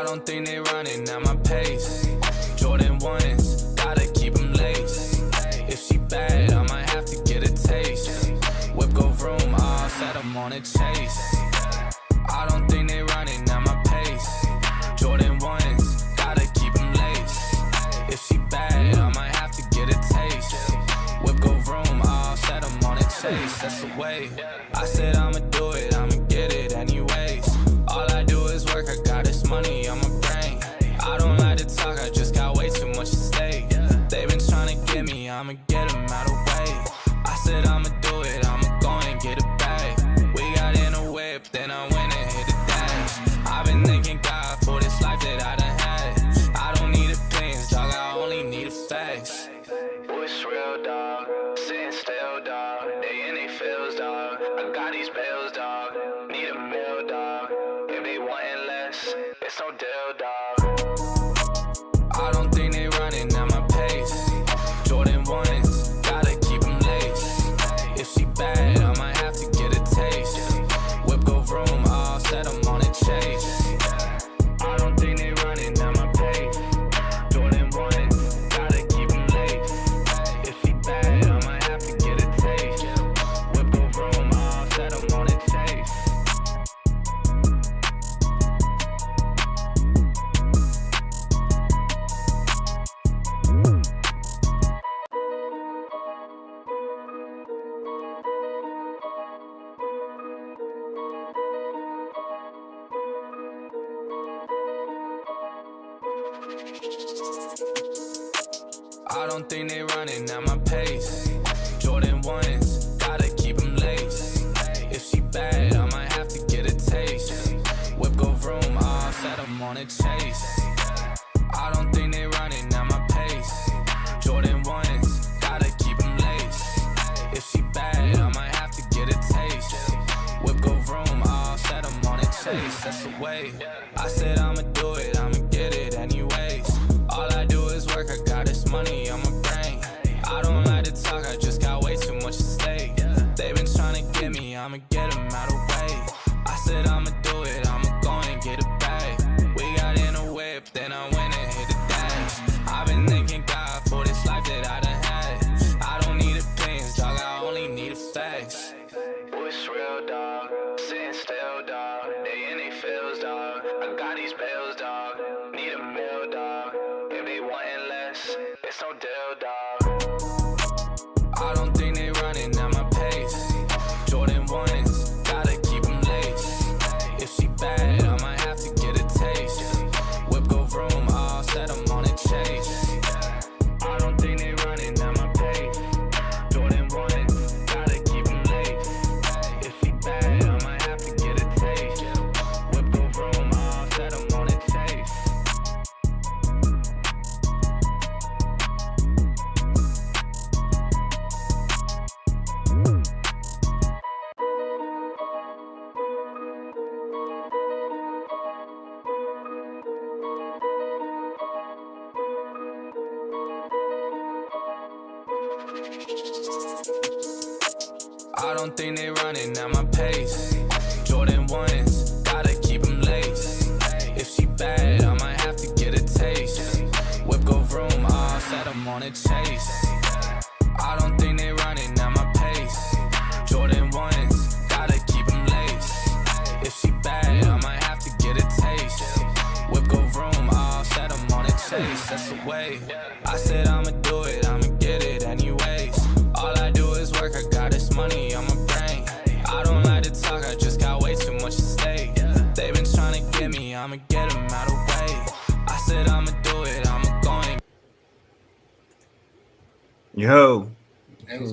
don't think they running at my pace. Jordan 1s, gotta keep them laced. If she bad, I might have to get a taste. Whip go vroom, I'll set them on a chase. I don't think they running at my pace. Jordan 1s, gotta keep them laced. If she bad, I might have to get a taste. Whip go vroom, I'll set them on a chase. That's the way. I said I'ma do it, I'ma get it anyways. All I do is work, I got this money on my brain. I don't like to talk, I just got way too much to say. They been trying to get me, I'ma get them out of the way. I said I'ma do it, I'ma go and get it back. We got in a whip, then I went and hit the dash. I've been thanking God for this life that I done had. I don't need opinions, dog, I only need the facts. What's real, dog? Sitting still, dog. They in they feels, dog. I got these bills, dog. Need a meal, dog. If they wantin' less, it's no deal, dog. I don't think they running at my pace. Jordan 1s, gotta keep them laced. If she bad, I might have to get a taste. Whip go vroom, I'll set them on a chase. I don't think they running at my pace. Jordan 1s, gotta keep them laced. If she bad, I might have to get a taste. Whip go vroom, I'll set them on a chase. I don't think they running at my pace. Jordan 1s, gotta keep them laced. If she bad, I might have to get a taste. Whip go vroom, I'll set them on a chase. I don't think they running at my pace. Jordan 1s, gotta keep them laced. If she bad, I might have to get a taste. Whip go vroom, I'll set them on a chase. That's the way. I said I'ma do it, I'ma get it anyways. All I do is work, I got this money on my brain. I don't like to talk, I just got way too much to say. They been trying to get me, I'ma get them out of the way. I said I'ma do it, I'ma go and get it back. We got in a whip, then I went and hit the dash. I've been thanking God for this life that I done had. I don't need opinions, dog, I only need the facts. What's real, dog? Sitting still, dog. They in they feels, dog. I got these bills, dog. Need a meal, dog. If they wantin' less, it's no deal, dog. I don't think they running at my pace. Jordan 1s, gotta keep them laced. If she bad, I might have to get a taste. Whip go vroom, I'll set them on a chase. I don't think they running at my pace. Jordan 1s, gotta keep them laced. If she bad, I might have to get a taste. Whip go vroom, I'll set them on a chase. I don't think they running at my pace. Jordan 1s, gotta keep them laced. If she bad, I might have to get a taste. Whip go vroom, I'll set them on a chase. I don't think they running at my pace. Jordan 1s, gotta keep them laced. If she bad, I might have to get a taste. Whip go vroom, I'll set them on a chase. That's the way. I said I'ma do it, I'ma get it anyways. All I do is work, I got this money on my brain. I don't like to talk, I just got way too much to say. They been trying to get me, I'ma get them out of the way. I said I'ma do it, I'ma go and... Yo,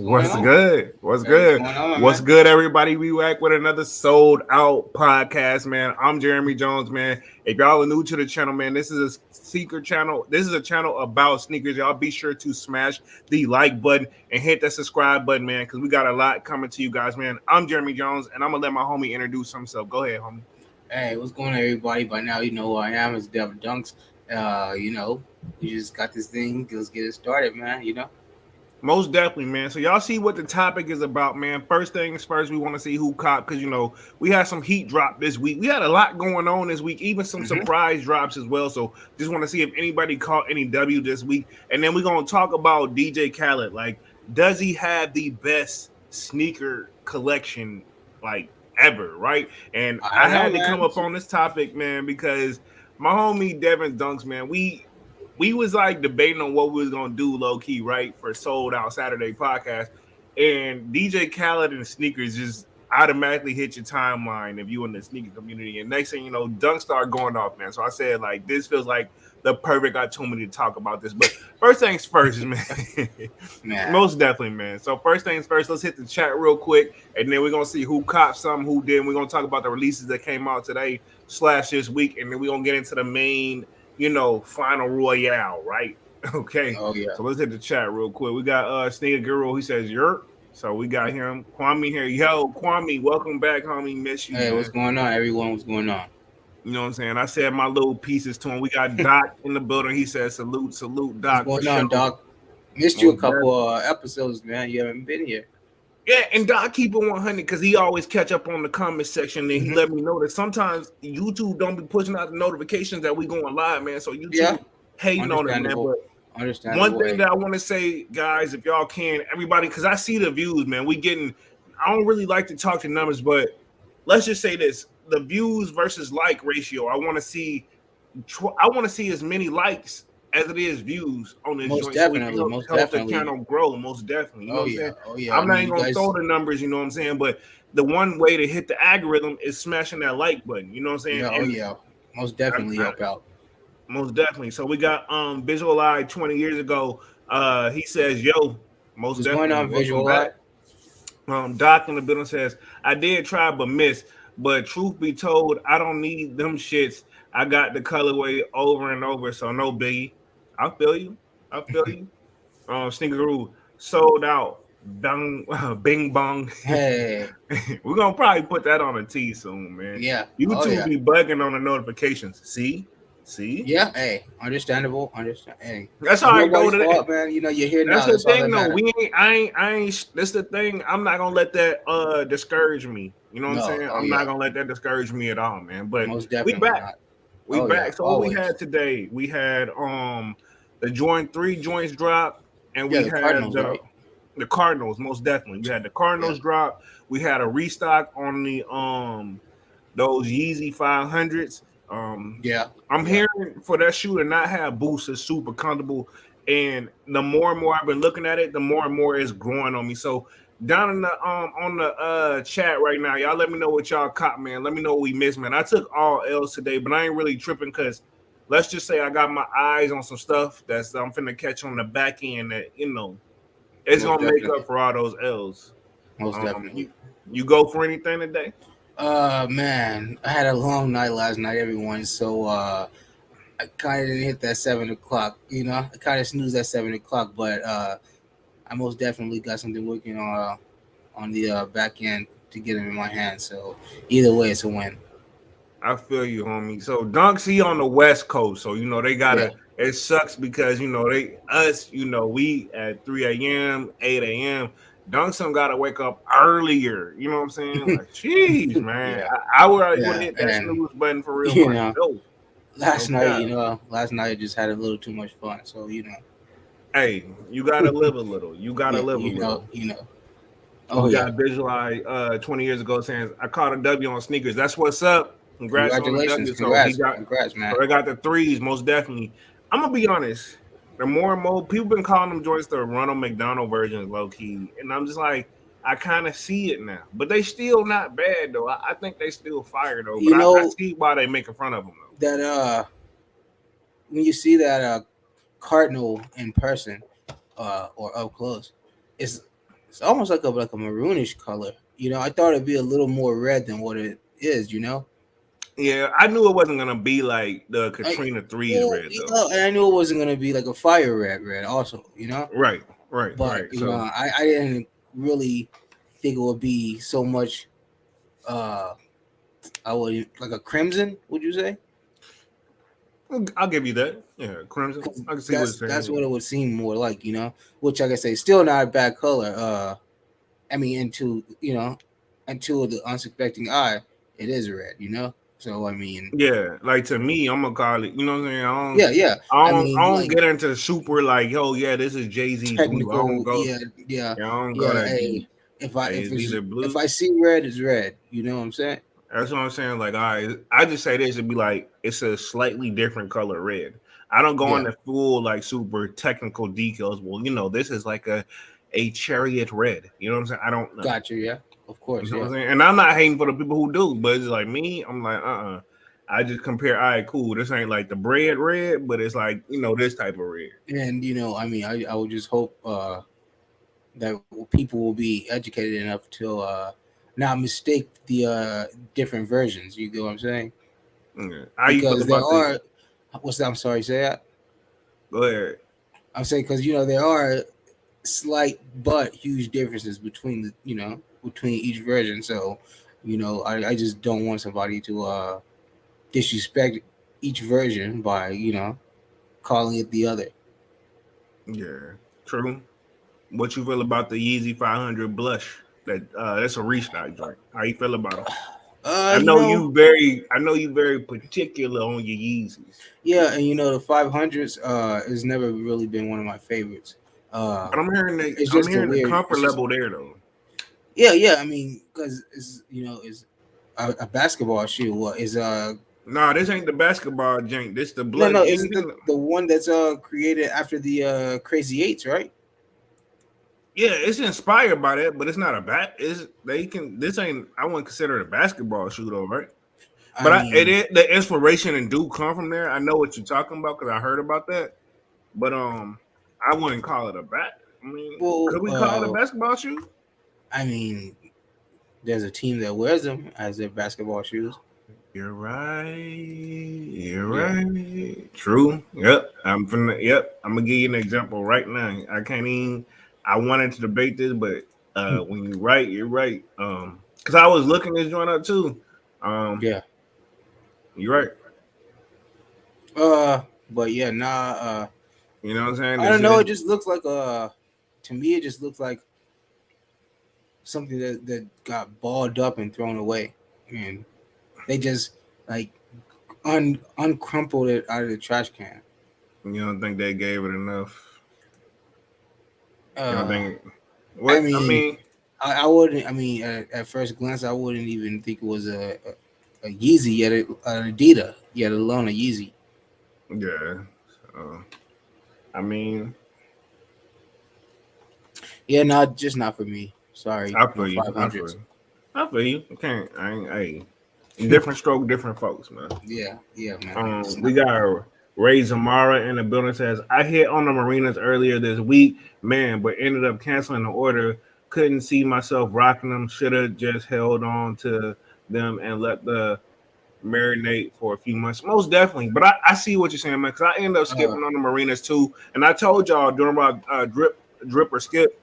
what's good? What's good? What's good, everybody? We back with another sold out podcast, man. I'm Jeremy Jones, man. If y'all are new to the channel, man, this is a secret channel. This is a channel about sneakers. Y'all be sure to smash the like button and hit that subscribe button, man, because we got a lot coming to you guys, man. I'm Jeremy Jones, and I'm gonna let my homie introduce himself. Go ahead, homie. Hey, what's going on, everybody? By now, you know who I am. It's Devin Dunks. We just got this thing. Let's get it started, man. Most definitely, man. So y'all see what the topic is about, man. First things first, we want to see who caught because we had some heat drop this week. We had a lot going on this week, even some surprise drops as well. So just want to see if anybody caught any W this week, and then we're gonna talk about DJ Khaled. Like, does he have the best sneaker collection like ever? Right? And I I don't know, had to man. come up on this topic, man, because my homie Devin Dunks, man, we was like debating on what we was gonna do low key, right, for Sold Out Saturday podcast, and DJ Khaled and sneakers just automatically hit your timeline if you in the sneaker community. And next thing you know, Dunk started going off, man. So I said, like, this feels like the perfect opportunity to talk about this. But first things first, man. Most definitely, man. So first things first, let's hit the chat real quick, and then we're gonna see who copped some, who didn't. We're gonna talk about the releases that came out today / this week, and then we're gonna get into the main final royale, right? Okay. Oh yeah. So let's hit the chat real quick. We got Sneaker Guru. He says you're. So we got him. Kwame here. Yo, Kwame, welcome back, homie. Miss you. Hey, man. what's going on, everyone? What's going on? You know what I'm saying? I said my little pieces to him. We got Doc in the building. He says salute, Doc. What's going on, Doc? Missed you a couple episodes, man. You haven't been here. Yeah, and Doc keep it 100 because he always catch up on the comment section, and he let me know that sometimes YouTube don't be pushing out the notifications that we going live, man. So YouTube hating on it, man. But one thing that I want to say, guys, if y'all can, everybody, because I see the views, man. I don't really like to talk to numbers, but let's just say this: the views versus like ratio. I want to see as many likes as it is views on this most joint. Definitely, so most help definitely. the channel grow. Most definitely. You know what I'm saying? Oh yeah. I'm not even gonna throw the numbers. You know what I'm saying? But the one way to hit the algorithm is smashing that like button. You know what I'm saying? Yeah. Most definitely help out. Most definitely. So we got Visual Eye 20 years ago. He says, "Yo, most What's definitely." going on, Visual Eye? Doc in the building says, "I did try but missed. But truth be told, I don't need them shits. I got the colorway over and over, so no biggie." I feel you. Sneakeroo sold out. Bing bong. Hey, We're gonna probably put that on a T soon, man. Yeah. YouTube be bugging on the notifications. See? Yeah. Hey, understandable. Hey, that's how I go to that, man. You know, you're here now. That's the thing, though. I ain't. That's the thing. I'm not gonna let that discourage me. You know what I'm saying? I'm not gonna let that discourage me at all, man. But most definitely we back. Not. We back. So what we had today? We had the joint 3 joints drop, and we had the Cardinals. Most definitely, we had the Cardinals drop. We had a restock on the those Yeezy 500s. I'm hearing for that shoe to not have boosts is super comfortable, and the more and more I've been looking at it, the more and more it's growing on me. So down in the on the chat right now, y'all let me know what y'all caught, man. Let me know what we missed, man. I took all L's today, but I ain't really tripping because let's just say I got my eyes on some stuff that's I'm finna catch on the back end that it's gonna make up for all those L's. Most definitely. You go for anything today? Man, I had a long night last night, everyone. So I kind of didn't hit that 7 o'clock. You know, I kind of snoozed at 7 o'clock, but I most definitely got something working on the back end to get them in my hand. So either way, it's a win. I feel you, homie. So Dunksy on the West Coast, so they gotta. Yeah. It sucks because we at 3 a.m., 8 a.m. Dunkson gotta wake up earlier. You know what I'm saying? Like, jeez, man. I would hit that snooze button for real. You know, last night I just had a little too much fun. So hey, you gotta live a little. You gotta live a little. Oh, you got Visualize 20 years ago saying I caught a W on sneakers. That's what's up. Congratulations. Congrats, man. So I got the 3s, most definitely. I'm gonna be honest. The more and more people been calling them joints the Ronald McDonald versions, low key, and I'm just like, I kind of see it now. But they still not bad though. I think they still fire though. But I see why they making fun of them though. That when you see that Cardinal in person or up close, it's almost like a maroonish color. I thought it'd be a little more red than what it is. Yeah, I knew it wasn't gonna be like the Katrina 3's red though. And I knew it wasn't gonna be like a fire red also. Right. But I didn't really think it would be so much. I would like a crimson. Would you say? I'll give you that. Yeah, crimson. I can see what you're That's saying. what it would seem more like, which like I say, still not a bad color. I mean, into the unsuspecting eye, it is red. So I mean, Yeah, like to me, I'm gonna call it. You know what I'm saying? yeah, yeah. I I mean, don't like get into super like, yo, yeah, this is Jay-Z blue. I don't technical, go. yeah, yeah, Yeah, I don't go yeah. that Hey, deep. Like, it's either if blue. I see red, it's red. You know what I'm saying? That's what I'm saying. Like, all right, I just say this, it'd be like it's a slightly different color red. I don't go Yeah, into full like super technical details. Well, this is like a chariot red. You know what I'm saying? I don't know. got you. Yeah, of You course. know what Yeah. I'm saying? And I'm not hating for the people who do, but it's like me, I'm like, I just compare, all right, cool. This ain't like the bread red, but it's like, this type of red. And I mean, I would just hope that people will be educated enough to not mistake the different versions. You get what I'm saying? Yeah. How you feel Because there about the are, what's that? I'm sorry, say that. go ahead. I'm saying because there are slight but huge differences between between each version. So, I just don't want somebody to disrespect each version by calling it the other. Yeah. True. What you feel about the Yeezy 500 blush? That's a restock joint. How you feel about them? Uh, I you know know, you very particular on your Yeezys. yeah, and the 500s has never really been one of my favorites. Uh, But I'm hearing it's I'm just a hearing the weird. comfort It's just level there though. yeah. I mean, because it's a basketball shoe. What is Nah, this ain't the basketball jank. This the no, blood. no, isn't the one that's created after the Crazy Eights, right? Yeah, it's inspired by that, but it's not a bat. Is they can this ain't I wouldn't consider it a basketball shoe though, right? I But mean, the inspiration and do come from there. I know what you're talking about because I heard about that. But I wouldn't call it a bat. I mean, well, could we call it a basketball shoe? I mean, there's a team that wears them as their basketball shoes. You're right. You're Yeah. right. True. Yep. Yep. I'm gonna give you an example right now. I can't even. I wanted to debate this, but when you're right, you're right. Because I was looking this joint up too. Um, Yeah. you're right. But yeah, nah. You know what I'm saying? I This don't know. is It just looks like to me, it just looks like something that got balled up and thrown away, and they just like uncrumpled it out of the trash can. you don't think they gave it enough? You don't Uh, think I what? I mean, mean, I wouldn't. I mean, at first glance, I wouldn't even think it was a Yeezy, yet an Adidas, yet alone a Yeezy. yeah. So, I mean, Yeah, not for me. Sorry, I no feel you. five I feel hundreds. you. I feel you. I can't. I ain't. Hey, different stroke, different folks, man. Yeah, man. It's We not for me. got Ray Zamara in the building says I hit on the Marinas earlier this week, man, but ended up canceling the order. Couldn't see myself rocking them. Should have just held on to them and let the marinate for a few months. Most definitely, but I see what you're saying, man. Because I ended up Uh, skipping on the Marinas too, and I told y'all during my drip or skip.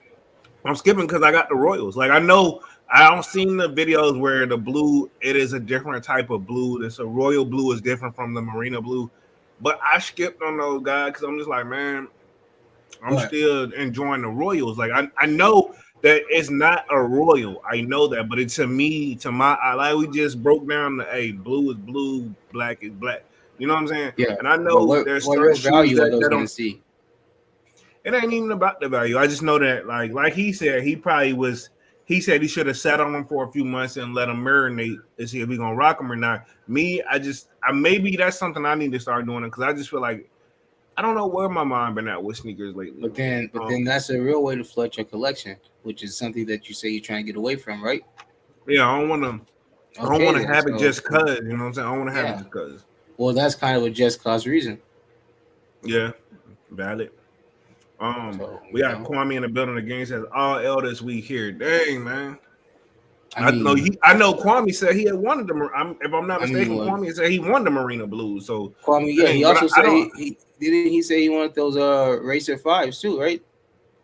I'm skipping because I got the Royals. Like I know I don't seen the videos where the blue it is a different type of blue. It's a royal blue is different from the marina blue. But I skipped on those guys because I'm just like, man, I'm but still enjoying the Royals. Like I know that it's not a royal. I know that, but it to me, to my eye, like we just broke down the hey, blue is blue, black is black. You know what I'm saying? yeah, And I but know there's what certain real shoes value are those that going don't to see? it ain't even about the value. I just know that, like he said, he probably was. He said he should have sat on them for a few months and let them marinate to see if we gonna rock them or not. Me, I maybe that's something I need to start doing because I just feel like I don't know where my mind been at with sneakers lately, But man. then that's a real way to flood your collection, which is something that you say you're trying to get away from, right? Yeah, I don't want to. I don't Okay, want to then. have it So just cause. You know what I'm saying? I don't want to have it yeah, just cause. well, that's kind of a just cause reason. Yeah, valid. So We got Kwame in the building again. Says all elders we here. Dang, man. I mean, I know Kwame said he had wanted the. If I'm not I mean, mistaken, Kwame said he won the Marina Blues. So, Kwame, yeah, he dang, but also I said don't. he didn't he say he wanted those Racer fives too, right?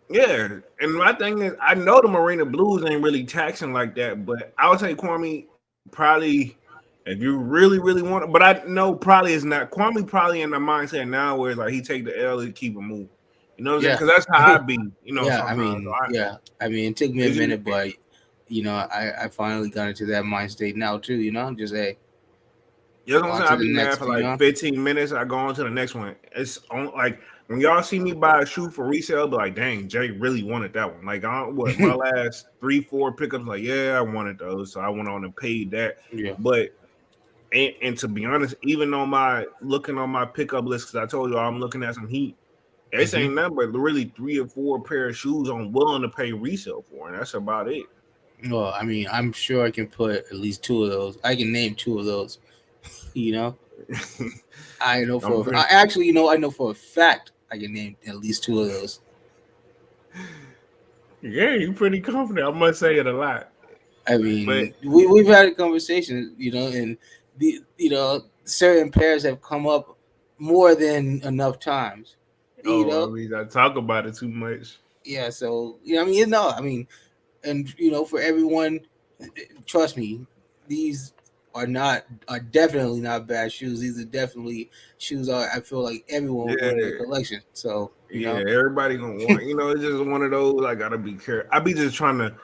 Yeah, and my thing is, I know the Marina Blues ain't really taxing like that, but I would say Kwame probably If you really, really want it, but I know probably it's not. Kwame probably in the mindset now where it's like he take the L and keep it moving. You know what I'm saying? Yeah. Because that's how I be. You know, Yeah, sometimes. I mean, it took me a It's just- minute, but I finally got into that mind state now too. Just You know what I'm on saying? to I the be mad next. for like 15 minutes. I go on to the next one. It's on like when y'all see me buy a shoe for resale, be like, dang, Jay really wanted that one. Like, my last 3-4 pickups, like, yeah, I wanted those, so I went on and paid that. Yeah. But and to be honest, even on my looking on my pickup list, because I told you I'm looking at some heat. This ain't nothing but really 3 or 4 pair of shoes I'm willing to pay resale for, and that's about it. Well, I mean, I'm sure I can put at least 2 of those. I can name 2 of those. I know I know for a fact I can name at least 2 of those. Yeah, you're pretty confident. I must say it a lot. I mean, we've had a conversation, and certain pairs have come up more than enough times. I mean, I talk about it too much. Yeah, so and for everyone, trust me, these are definitely not bad shoes. These are definitely shoes I feel like everyone will put in their collection. So everybody gonna want. It's just one of those. I gotta be careful. I be just trying to.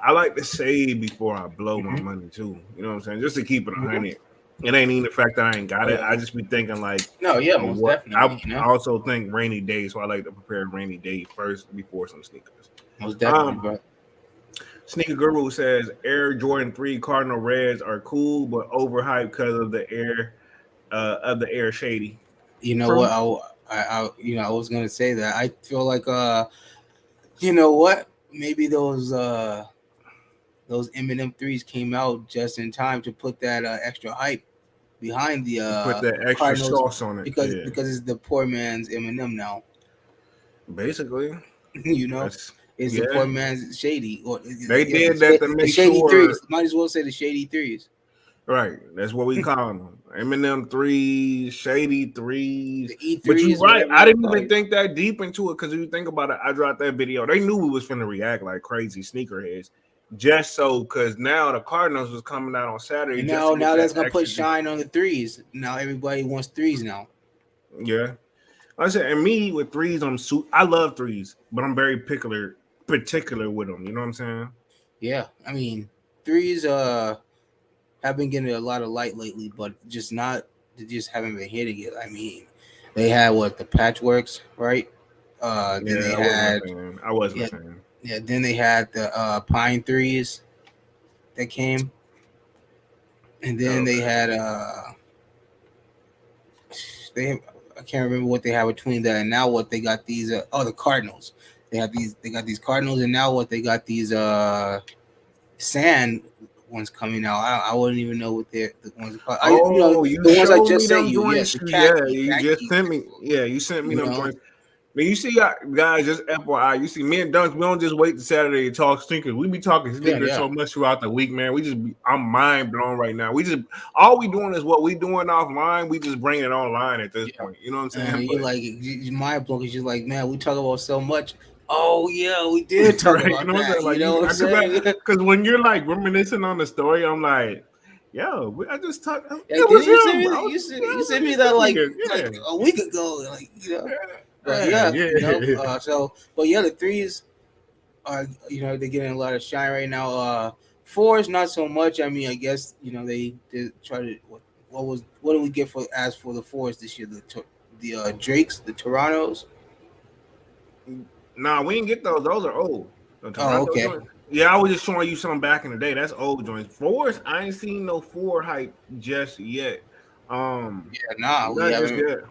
I like to save before I blow my money too. You know what I'm saying? Just to keep it 100. It ain't even the fact that I ain't got it. I just be thinking like, most definitely. I also think rainy day, so I like to prepare rainy day first before some sneakers. Most definitely, bro. Sneaker Guru says Air Jordan 3 Cardinal Reds are cool, but overhyped because of the Air shady. You know what? I was gonna say that. I feel like you know what? Maybe those Eminem 3s came out just in time to put that extra hype behind the put that extra Cardinals sauce on it because it's the poor man's Eminem now. Basically, it's the poor man's shady. Or they did that to make shady sure. Threes. Might as well say the shady threes. Right, that's what we call them. Eminem 3s, shady 3s. The E3s, but you're right. I didn't even think that deep into it because if you think about it, I dropped that video. They knew we was finna react like crazy sneakerheads. Just so, because now the Cardinals was coming out on Saturday. And now that's gonna put shine on the 3s. Now everybody wants 3s now. Yeah, like I said, and me with 3s, I love 3s, but I'm very particular with them. You know what I'm saying? Yeah, I mean 3s have been getting a lot of light lately, but they just haven't been hitting it. I mean, they had the Patchworks, right? Then they I wasn't a fan. Yeah, then they had the Pine 3s that came. And then they had I can't remember what they had between that and now what they got these the Cardinals. They got these Cardinals, and now they got these sand ones coming out. I wouldn't even know what the ones are called. The ones I just sent you. Yes, you just sent me. Yeah, you sent me them joints. Man, you see, guys, just FYI, you see, me and Dunk, we don't just wait to Saturday to talk sneakers. We be talking sneakers so much throughout the week, man. I'm mind blown right now. All we doing is what we doing offline. We just bring it online at this point. You know what I'm saying? You're mind blown because you're like, man, we talk about so much. Oh yeah, we did talk about that. You know what I'm saying? Because when you're like reminiscing on the story, I'm like, yo, I just talked. You sent me that like a week ago, But the 3s are they're getting a lot of shine right now. 4s not so much. I mean, I guess they did try to. What did we get for the 4s this year? The Drakes, the Torontos. Nah, we didn't get those. Those are old. Oh, okay. Yeah, I was just showing you some back in the day. That's old joints. 4s, I ain't seen no 4 hype just yet. We haven't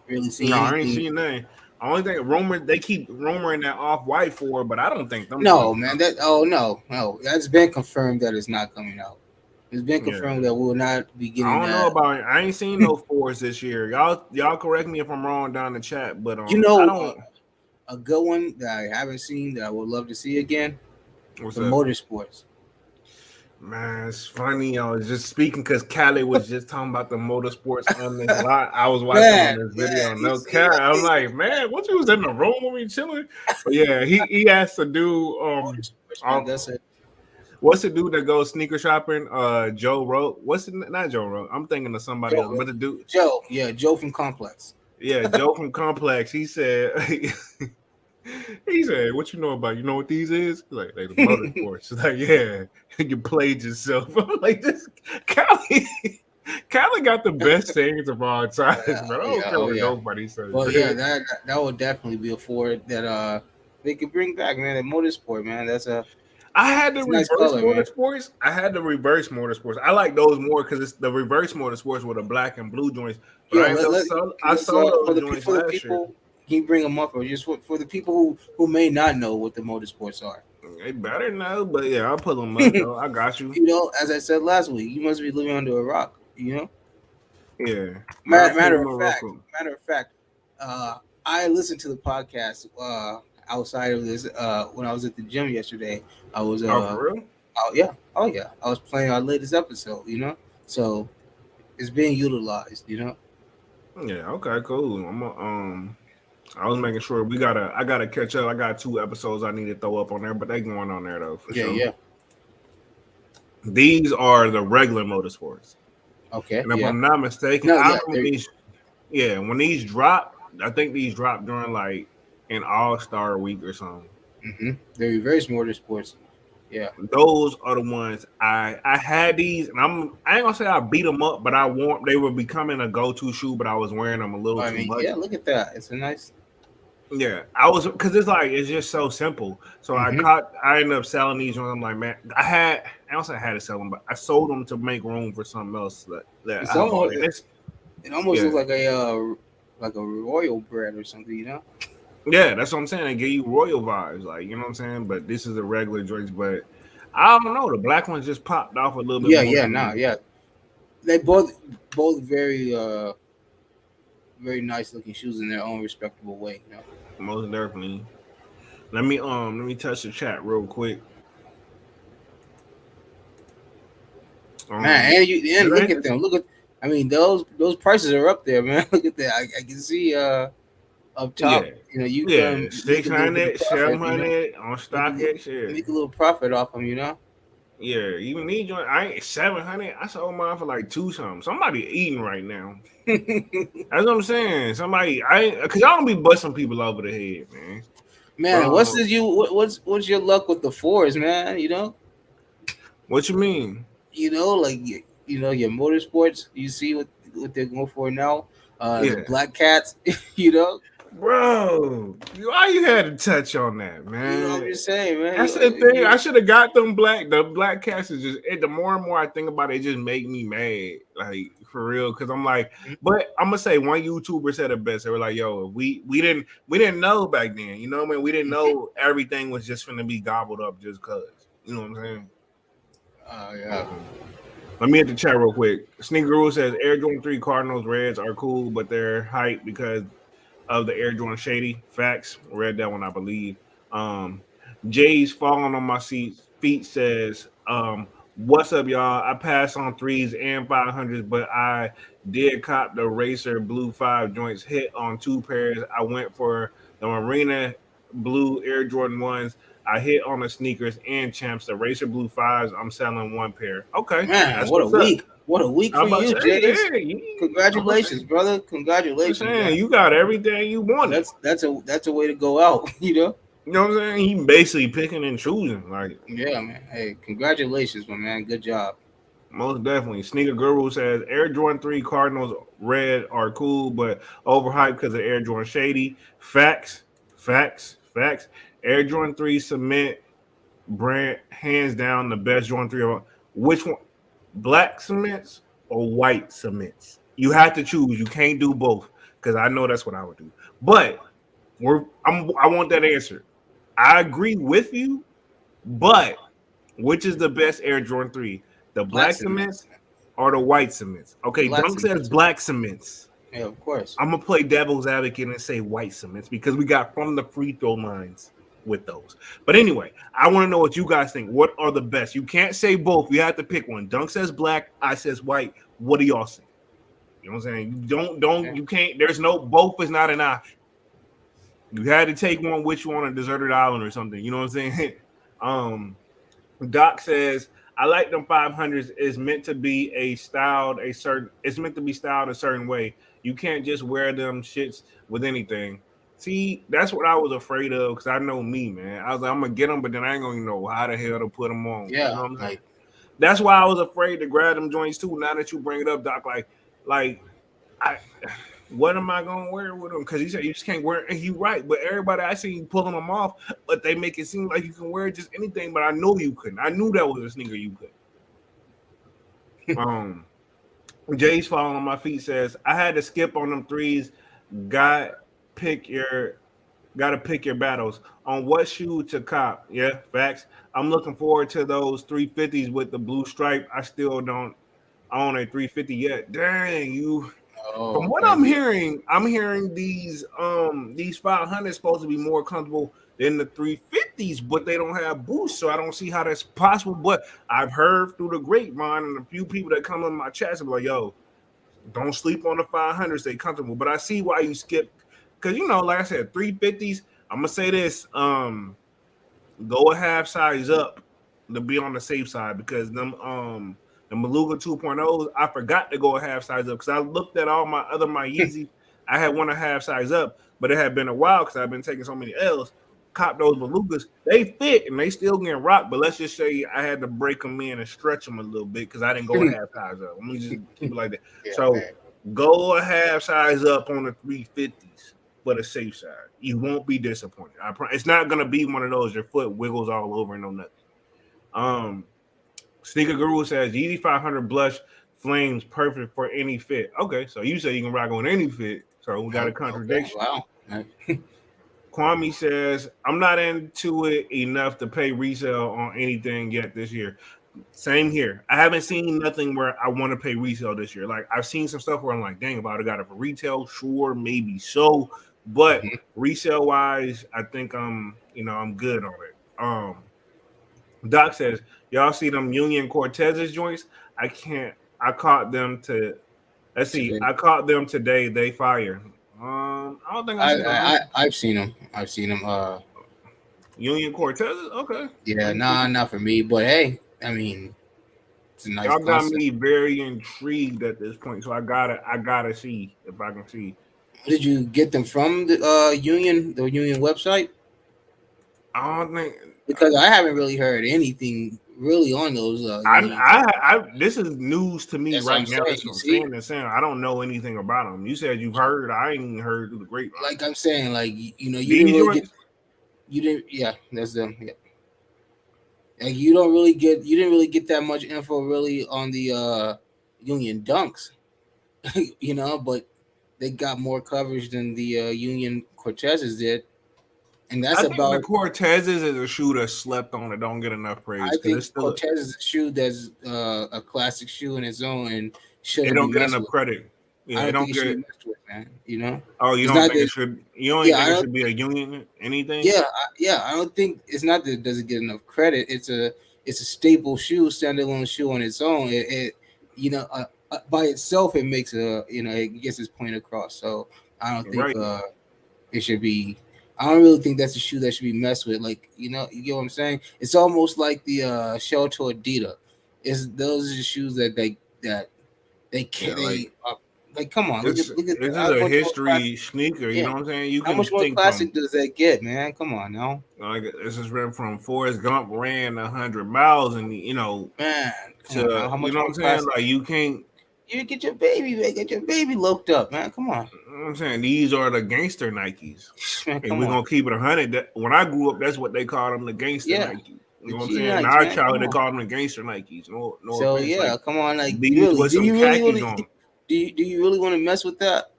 really seen. No, I ain't seen nothing. The only thing they keep rumoring that off-white 4, but I don't think them. No, man. No. That's been confirmed that it's not coming out. It's been confirmed that we'll not be getting. I don't know about it. I ain't seen no 4s this year. Y'all correct me if I'm wrong down the chat, but a good one that I haven't seen that I would love to see again. What's the that? Motorsports. Man, it's funny. I was just speaking because Khaled was just talking about the motorsports on this lot. I was watching this video. I'm like, man, what you was in the room when we chilling? But yeah, he has to do. That's it. What's the dude that goes sneaker shopping? Joe Rogan. What's it? Not Joe Rogan. I'm thinking of somebody else. But the dude, Joe. Yeah, Joe from Complex. yeah, Joe from Complex. He said, he said, "What you know about? You know what these is? Like the motorsports. Like, yeah, you played yourself. Like this, Cali. Cali got the best sayings of all time, but I don't care what nobody says. Well, yeah, that would definitely be a Ford that they could bring back, man. That motorsport, man. I had the reverse motorsports. Man. I had the reverse motorsports. I like those more because it's the reverse motorsports with the black and blue joints. But I saw those joints last year. Can you bring them up, or just for the people who may not know what the motorsports are? They better know, but yeah, I'll pull them up. Though. I got you. You know, as I said last week, you must be living under a rock. You know. Yeah. Matter of fact, I listened to the podcast outside of this when I was at the gym yesterday. I was for real? Oh yeah. I was playing our latest episode, you know. So it's being utilized, you know. Yeah. Okay. Cool. I was making sure I gotta catch up. I got 2 episodes I need to throw up on there, but they going on there though for sure. Yeah. These are the regular motorsports. Okay. And if I'm not mistaken, when these drop, I think these drop during like an All-Star week or something. Mm-hmm. The reverse motorsports. Yeah. Those are the ones I had these, and I ain't gonna say I beat them up, but they were becoming a go-to shoe, but I was wearing them a little too much. Yeah, look at that. It's a nice. Yeah, I was because it's just so simple. So I ended up selling these ones. I'm like, man, I don't say I had to sell them, but I sold them to make room for something else that it almost looks like a royal bread or something, you know? Yeah, that's what I'm saying. They give you royal vibes, like, you know what I'm saying. But this is a regular drinks, but I don't know. The black ones just popped off a little bit. Yeah. They both very very nice looking shoes in their own respectable way, you know. Most definitely. Let me touch the chat real quick. Man, and look at them. I mean, those prices are up there, man. Look at that. I can see up top. Yeah. You know, you can 600, 700 on StockX. Yeah, make a little profit off them, you know. Yeah, even these joints, I ain't 700. I sold mine for like 2 something. Somebody eating right now. That's what I'm saying. Somebody, because y'all don't be busting people over the head, man. Man, what's your luck with the fours, man? You know. What you mean? You know, like your motorsports. You see what they're going for now. The black cats. You know. Bro, why you had to touch on that, man? You know what I'm just saying, man. That's the thing. I should have got them the black cats is just the more and more I think about it, it just make me mad. Like for real. Cause I'm like, but I'm gonna say one YouTuber said it best. They were like, yo, we didn't know back then, you know what I mean? We didn't know everything was just gonna be gobbled up just cause. You know what I'm saying? Yeah. Let me hit the chat real quick. Sneaker Rule says Air Jordan 3 Cardinals Reds are cool, but they're hype because of the Air Jordan Shady. Facts. Read that one, I believe. Jay's falling on my feet says, what's up, y'all? I passed on 3s and 500s, but I did cop the Racer Blue 5 joints, hit on 2 pairs. I went for the Marina Blue Air Jordan 1s. I hit on the sneakers and champs. The Racer Blue 5s, I'm selling 1 pair. Okay. Man, what a week. What a week for you, Jay. Congratulations, brother. Congratulations. Man, you got everything you wanted. That's a way to go out, you know? You know what I'm saying? He basically picking and choosing. Like, yeah, man. Hey, congratulations, my man. Good job. Most definitely. Sneaker Guru says Air Jordan 3 Cardinals red are cool, but overhyped because of Air Jordan Shady. Facts. Air Jordan 3 cement brand, hands down the best Jordan 3. Which one? Black cements or white cements? You have to choose. You can't do both because I know that's what I would do. But I want that answer. I agree with you, but which is the best Air Jordan 3? The black cements or the white cements? Okay, Dunk says black cements. Yeah, of course. I'm gonna play devil's advocate and say white cements because we got from the free throw lines with those. But anyway, I want to know what you guys think. What are the best? You can't say both. You have to pick one. Dunk says black. I says white. What do y'all say? You know what I'm saying? You can't. There's no both is not an option. You had to take one which you on a deserted island or something. You know what I'm saying? Doc says, I like them 500s. It's meant to be it's meant to be styled a certain way. You can't just wear them shits with anything. See, that's what I was afraid of because I know me, man. I was like, I'm gonna get them, but then I ain't gonna know how the hell to put them on. You know Yeah, what I'm saying? like That's why I was afraid to grab them joints too. Now that you bring it up, Doc, like I what am I gonna wear with them? Because he said you just can't wear. And he right, but everybody I see pulling them off, but they make it seem like you can wear just anything. But I know you couldn't. I knew that was a sneaker you could. Jay's falling on my feet says I had to skip on them threes. Got pick your Got to pick your battles on what shoe to cop. Yeah, facts. I'm looking forward to those 350s with the blue stripe. I still don't own a 350 yet. Dang, you. From what okay, yeah. I'm hearing these 500s supposed to be more comfortable than the 350s, but they don't have boosts, so I don't see how that's possible. But I've heard through the grapevine and a few people that come in my chats and be like, "Yo, don't sleep on the 500s; they comfortable." But I see why you skip because like I said, 350s. I'm gonna say this: go a half size up to be on the safe side because the Maluga 2.0s, I forgot to go a half size up because I looked at all my Yeezy. I had one a half size up, but it had been a while because I've been taking so many L's. Cop those Malugas, they fit and they still getting rocked. But let's just say I had to break them in and stretch them a little bit because I didn't go a half size up. Let me just keep it like that. Yeah, So man. go a half size up on the 350s for the safe side. You won't be disappointed. It's not gonna be one of those your foot wiggles all over and no nothing. Sneaker Guru says Yeezy 500 blush flames perfect for any fit. Okay, so you say you can rock on any fit. So we got a contradiction. Okay, wow. Kwame says I'm not into it enough to pay resale on anything yet this year. Same here. I haven't seen nothing where I want to pay resale this year. Like I've seen some stuff where I'm like, dang, about I got it for retail. Sure, maybe so, but resale wise, I think I'm good on it. Doc says, y'all see them Union Cortez's joints? I can't. I caught them to. Let's see. Today. I caught them today. They fire. I don't think I see them. I've seen them. I've seen them. Union Cortez's. Okay. Yeah, nah, not for me. But hey, I mean, it's a nice Y'all got concept. me very intrigued at this point, so I gotta see if I can see. Did you get them from the Union website? I don't think Because I haven't really heard anything really on those. this is news to me That's right what I'm now. saying, That's you what I'm see? saying. And saying I don't know anything about them. You said you've heard. I ain't even heard through the grapevine. Like I'm saying, like you These didn't really joints? you didn't. Yeah, that's them. Yeah. Like you didn't really get that much info really on the Union Dunks, but they got more coverage than the Union Cortezes did, and that's I think the about. Cortezes is a shoe that slept on that don't get enough praise I because it's think still Cortez is a shoe that's a classic shoe in its own and it shouldn't be don't get messed enough with. credit. Yeah, I it don't think don't it should be get. messed with, man. You know, Oh, you it's don't not think it that. should? You don't Yeah, think it should be a union? Anything? I don't think it's not that it doesn't get enough credit. It's a staple shoe, standalone shoe on its own. By itself, it makes it gets its point across. So I don't think Right. it should be. I don't really think that's a shoe that should be messed with. Like you get what I'm saying. It's almost like the Shell to Adidas. Those are the shoes that they Yeah. can like come on, This look at this is how a much more classic. history sneaker. You Yeah, know what I'm saying? You how can much more think from classic does that get, man? Come on now, like this is written from Forrest Gump ran 100 miles and man. Come on now, to how you much know what more I'm saying? classic? Like you can't. You get your baby, man. Get your baby locked up, man. Come on, You know what I'm saying these are the gangster Nikes. man. And Come we're on. gonna keep it 100. When I grew up, that's what they called them, the gangster Yeah, Nikes. You the know what I'm G saying? In Nikes, our man. Come childhood, they on. called them the gangster Nikes. No So offense. yeah, Like come on. Like these really, with some khakis on. do you really want to mess with that?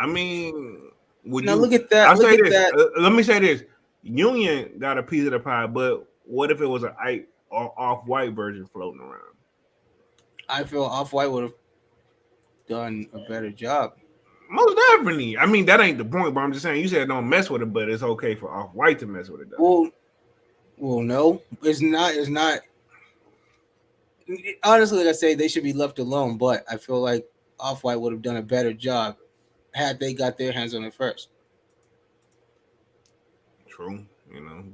I mean, would Now you? look at that. I'll Look say at this. that. Let me say this. Union got a piece of the pie, but what if it was an off-white version floating around? I feel Off White would have done a better job. Most definitely. I mean, that ain't the point, but I'm just saying you said don't mess with it, but it's okay for off-white to mess with it though. Well, no, it's not. It's not. Honestly, like I say, they should be left alone. But I feel like Off White would have done a better job had they got their hands on it first. True.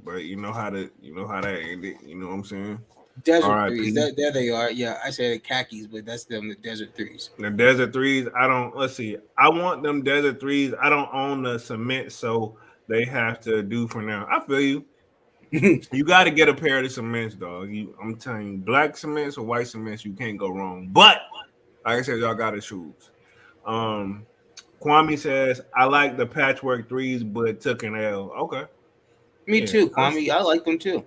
But you know how that ended. You know what I'm saying? Desert Threes. R.I.P. There they are. Yeah, I said khakis, but that's them, the Desert Threes. The Desert Threes. I don't. Let's see. I want them Desert Threes. I don't own the cement, so they have to do for now. I feel you. You got to get a pair of the cements, dog. I'm telling you, black cements or white cements, you can't go wrong. But like I said, y'all got to choose. Um, Kwame says, I like the patchwork threes, but took an L. Okay. Me Yeah. too, Kwame. I like them too.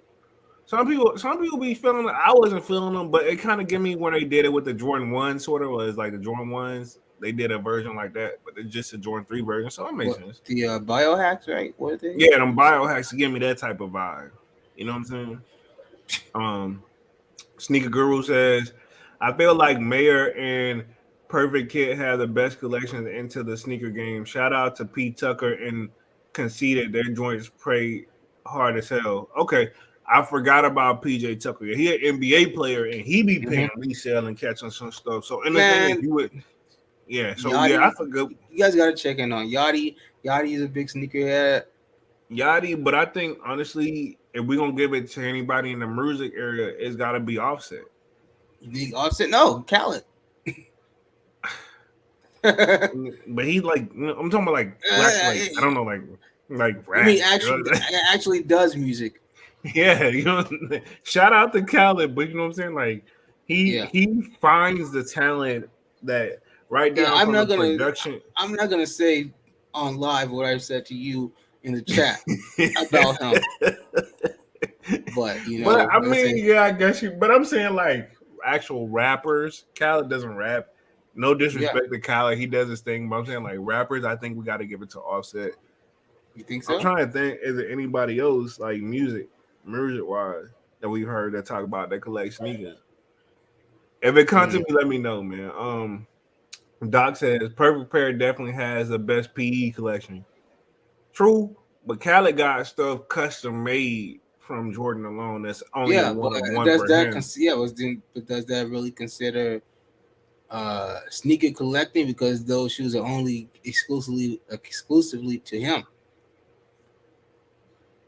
Some people be feeling it. I wasn't feeling them, but it kind of give me when they did it with the Jordan 1 sort of was like the Jordan 1s. They did a version like that, but it's just a Jordan 3 version, so it makes sense. The biohacks, right? What are they? Yeah, them biohacks give me that type of vibe. You know what I'm saying? Sneaker Guru says, I feel like Mayor and Perfect Kid have the best collections into the sneaker game. Shout out to Pete Tucker and Conceded. Their joints pray hard as hell. Okay. I forgot about PJ Tucker. He an NBA player and he be paying resale and catching some stuff. So and the thing is, you would, yeah. So Yachty, yeah, I forgot. You guys got to check in on Yachty. Yachty is a big sneakerhead. Yachty, but I think honestly, if we're gonna give it to anybody in the music area, it's got to be Offset. Big Offset? No, Khaled. But he's like, I'm talking about like black, like I don't know, like rap. I mean, actually does music. Yeah, shout out to Khaled, but you know what I'm saying? Like he finds the talent that right down from the production. I'm not gonna say on live what I said to you in the chat about him. But but I mean, yeah, I guess you. But I'm saying like actual rappers. Khaled doesn't rap. No disrespect to Khaled, he does his thing. But I'm saying like rappers, I think we got to give it to Offset. You think so? I'm trying to think. Is there anybody else like music wise that we've heard that talk about that collect sneakers? If it comes to me, let me know, man. Doc says Perfect Pair definitely has the best PE collection. True, but Khaled got stuff custom made from Jordan alone. That's only one of one for him. But does that really consider sneaker collecting because those shoes are only exclusively to him?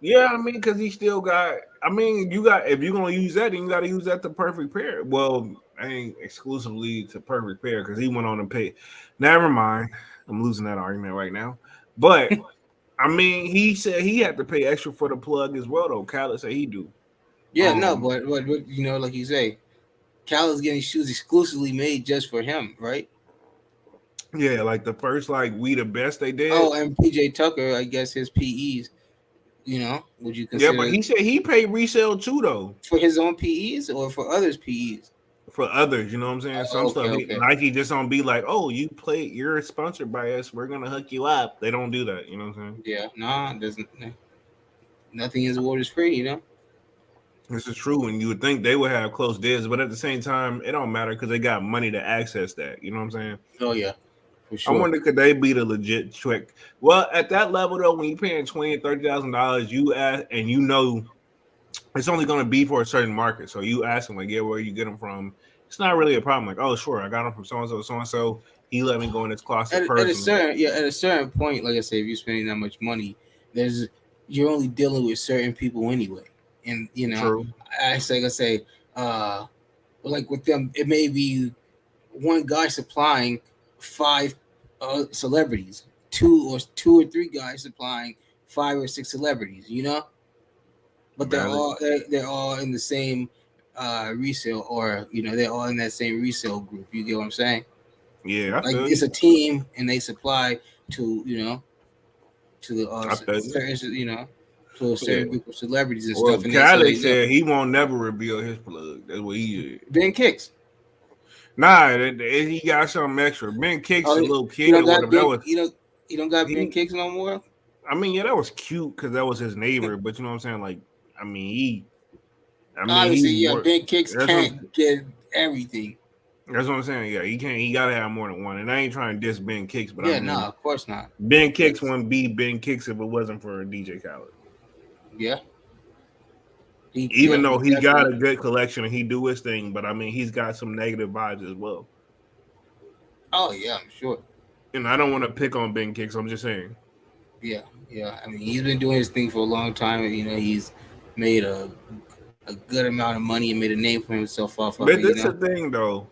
Yeah, I mean, because he still got. I mean, if you're gonna use that, then you got to use that to Perfect Pair. Well, I ain't exclusively to Perfect Pair because he went on to pay. Never mind, I'm losing that argument right now. But I mean, he said he had to pay extra for the plug as well, though. Khaled said he do. Yeah, but like you say, Khaled's getting shoes exclusively made just for him, right? Yeah, like the first We the Best they did. Oh, and PJ Tucker, I guess his PEs. Would you consider? Yeah, but he said he paid resale too, though. For his own PEs or for others' PEs? For others, you know what I'm saying? Some stuff, Nike just don't be like, oh, you're sponsored by us, we're gonna hook you up. They don't do that, you know what I'm saying? Yeah, no, doesn't. Nothing in the world is free, This is true, and you would think they would have close deals, but at the same time, it don't matter because they got money to access that. You know what I'm saying? Oh yeah. For sure. I wonder could they be the legit trick? Well, at that level though, when you're paying $20,000-$30,000, you ask, and it's only going to be for a certain market. So you ask them like, yeah, where you get them from? It's not really a problem. Like, oh, sure, I got them from so and so. He let me go in his closet personally. At a certain point, like I say, if you're spending that much money, you're only dealing with certain people anyway. And True. I say, like with them, it may be one guy supplying 5 celebrities, two or three guys supplying 5 or 6 celebrities, but they're all in the same resale, or they're all in that same resale group. You get what I'm saying? Yeah, it's a team and they supply to to a certain group of celebrities and stuff. And Khaled said he won't never reveal his plug. That's what he did. Ben Kicks. Nah, he got something extra. Ben Kicks, a little kid. You don't got Ben Kicks no more? I mean, yeah, that was cute because that was his neighbor. But you know what I'm saying? Like, obviously, Ben Kicks can't get everything. That's what I'm saying. Yeah, he can't. He gotta have more than one. And I ain't trying to diss Ben Kicks, but of course not. Ben Kicks wouldn't be Ben Kicks if it wasn't for DJ Khaled. Yeah. Even though he got a good collection and he do his thing, but he's got some negative vibes as well. Oh yeah, I'm sure. And I don't want to pick on Ben Kicks. I'm just saying. Yeah, yeah. I mean, he's been doing his thing for a long time, and he's made a good amount of money and made a name for himself off of But it. this is the thing though.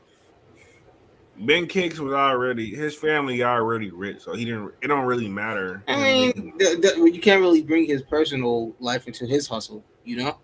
Ben Kicks was already his family already rich, so he didn't. It don't really matter I him mean, making. you can't really bring his personal life into his hustle, you know.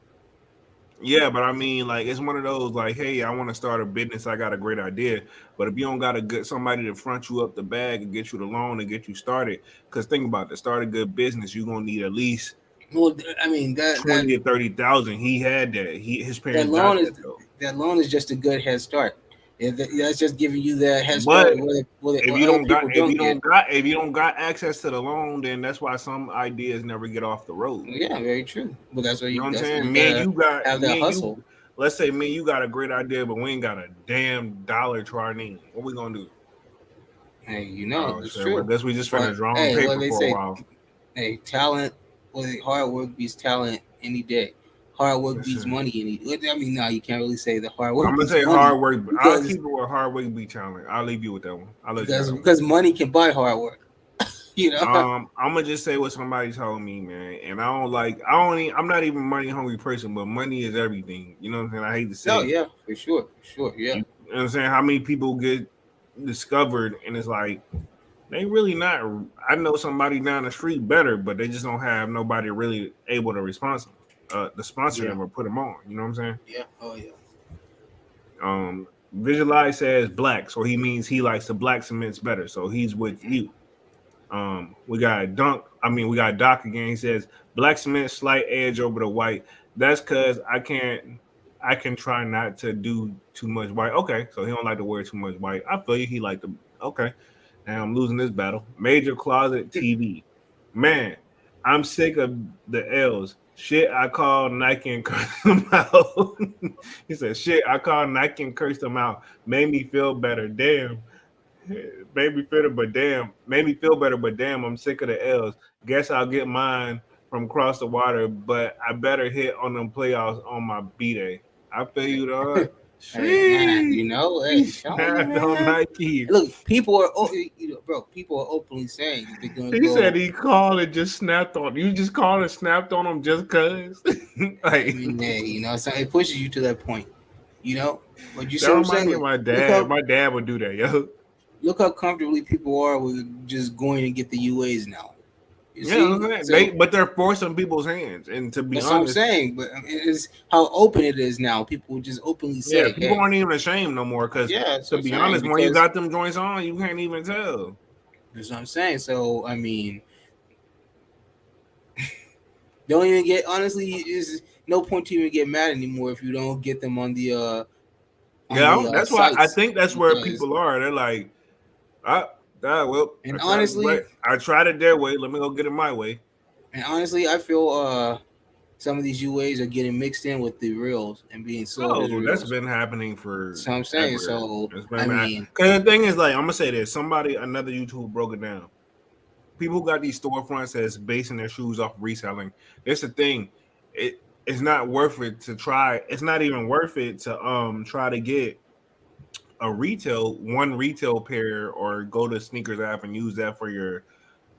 Yeah, but I mean, like it's one of those like, hey, I want to start a business. I got a great idea, but if you don't got a good somebody to front you up the bag and get you the loan and get you started, because think about it, to start a good business, you're gonna need at least Well, I mean 20 to 30,000. He had that. His that parents got loan is that though. that loan is just a good head start. That's just giving you that head But start if where you other don't got people don't get. if you don't got access to the loan, then that's why some ideas never get off the road. Yeah, very true. But You know what I'm that's why you saying? gotta have that Me and you. hustle. Let's say me and you got a great idea, but we ain't got a damn dollar to our name. What we gonna do? Hey, Oh it's shit! Well, I true. guess we just finna But draw on hey, what paper they for a say? while. Hey, talent, hard work beats talent any day. Hard work beats Listen, money any. I mean, no, you can't really say that hard I'm work gonna beats say money hard work. I'll because keep it with hard work be challenge. I'll leave you with that one. I'll let you have because that one. because money can buy hard work. You know. I'm gonna just say what somebody told me, man. And I don't like. I'm not even a money hungry person, but money is everything. You know what I'm saying? I hate to No, say it. yeah, for sure, yeah. You know what I'm saying? How many people get discovered and it's like they really not. I know somebody down the street better, but they just don't have nobody really able to to sponsor Yeah, them or put them on. You know what I'm saying? yeah, oh yeah. Visualize says black, so he means he likes the black cements better. So he's with you. We got Dunk. I mean, we got Doc again. He says black cement, slight edge over the white. That's because I can't. I can try not to do too much white. Okay, so he don't like to wear too much white. I feel you. He like the okay. Now I'm losing this battle. Major closet TV. Man, I'm sick of the L's. Shit, I called Nike and cursed them out. He said, shit, I called Nike and cursed them out. Made me feel better. Damn. Made me feel better, but damn, I'm sick of the L's. Guess I'll get mine from across the water, but I better hit on them playoffs on my B day. I feel you, dog. Hey man, Sheesh. hey, He telling you, snapped on man. Nike. Look, people are, bro. People are openly saying that they're gonna He said go. he called and just snapped on. You just called and snapped on him just cause. I Like mean, hey, so it pushes you to that point, you know. But you that see what I'm reminds saying? me of Like, my look dad. how My dad would do that, yo. look how comfortably people are with just going and get the UAs now. You Yeah, I'm see, saying so but they're forcing people's hands. And to be that's what I'm honest, saying. But I mean, it's how open it is now. People just openly yeah, say, people "Hey, aren't even ashamed no more. Because yeah," that's to what I'm be saying. honest, when you Because got them joints on, you can't even tell. that's what I'm saying. So I mean, don't even get honestly. Is no point to even get mad anymore if you don't get them on Yeah, the that's why I sites think that's where because people are. They're like, I, well, I and tried it honestly right. I tried it their way. Let me go get it my way. I feel some of these UAs are getting mixed in with the reels and being sold as Oh, that's reels. been happening So I'm saying, forever. so It's I been mean, because the thing is, like, I'm gonna say this. Another YouTuber broke it down. People who got these storefronts that's basing their shoes off reselling. It's the thing. It's not worth it to try. It's not even worth it to try to get one retail pair or go to sneakers app and use that for your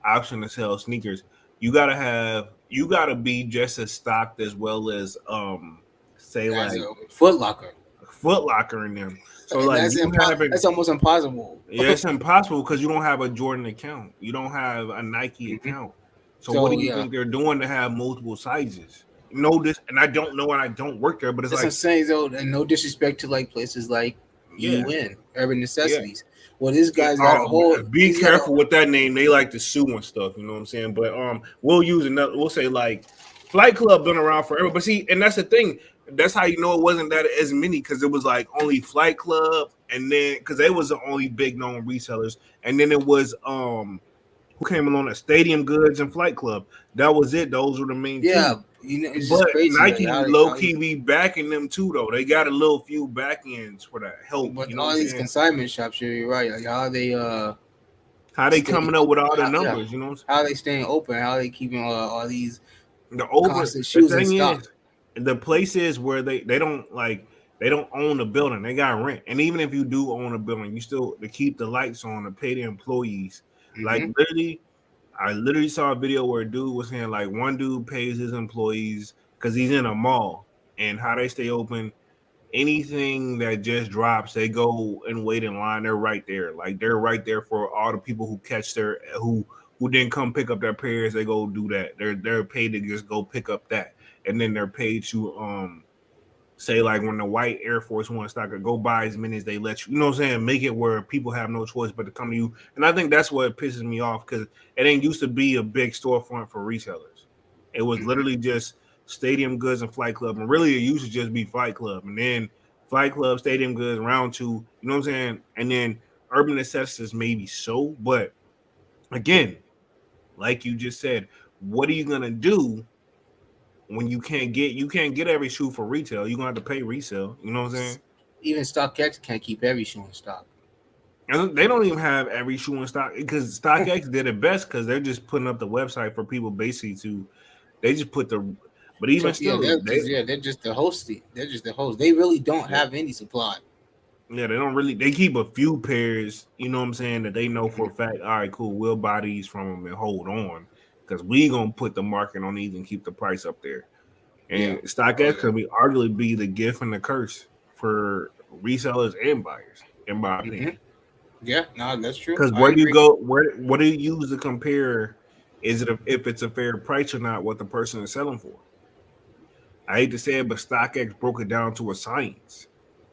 option to sell sneakers. You gotta be just as stocked as well as say as like a Foot Locker, Foot Locker in them. So and like you haven't. that's almost impossible. Yeah, it's impossible because you don't have a Jordan account. You don't have a Nike Mhm. account. So what do So you yeah, think they're doing to have multiple sizes? Know this, and I don't know, and I don't work there, but it's that's what I'm like, saying. Though, and no disrespect to like places like yeah, Urban yeah. Necessities. Well, this Yeah, guy's got a whole. be He's got a careful with that name. They like to sue and stuff. You know what I'm saying? But we'll use another. We'll say like Flight Club been around forever. But see, and that's the thing. That's how you know it wasn't that as many because it was like only Flight Club, and then because they was the only big known resellers, and then it was who came along at Stadium Goods and Flight Club. That was it. Those were the main yeah. two. It's just But crazy like Nike low how key be backing them too though. They got a little few back ends for that help. but You know what all I'm these saying? consignment shops, you're right. Like how they How they stay, coming up with all the yeah, numbers? You know what I'm saying? how they staying open, how they keeping all these constant The shoes in thing stock. is the places where they don't like they don't own the building, they got rent. And even if you do own a building, you still to keep the lights on to pay the employees. Like Hmm. literally I literally saw a video where a dude was saying like one dude pays his employees because he's in a mall and how they stay open. Anything that just drops, they go and wait in line. They're right there, like they're right there for all the people who catch their who didn't come pick up their pairs. They go do that. They're paid to just go pick up that, and then they're paid to say like when the white Air Force One stock go buy as many as they let you. You know what I'm saying? Make it where people have no choice but to come to you. And I think that's what pisses me off because it ain't used to be a big storefront for resellers. It was literally just Stadium Goods and Flight Club, and really it used to just be Flight Club, and then Flight Club, Stadium Goods, round two. You know what I'm saying? And then Urban Necessities maybe so, but again, like you just said, what are you gonna do when you can't get every shoe for retail? You're gonna have to pay resale. You know what I'm saying? Even StockX can't keep every shoe in stock. And they don't even have every shoe in stock because StockX did it best because they're just putting up the website for people basically to they just put the but even So, yeah, still they're just the host. They're just the host. They really don't have any supply. yeah, they don't really they keep a few pairs, you know what I'm saying, that they know for a fact, all right, cool, we'll buy these from them and hold on because we gonna put the market on these and keep the price up there. Yeah. And Oh StockX yeah. could be arguably be the gift and the curse for resellers and buyers, in my hmm opinion. Yeah. No, that's true. Because I where do you agree. go? Where what do you use to compare? Is it if it's a fair price or not? What the person is selling for? I hate to say it, but StockX broke it down to a science.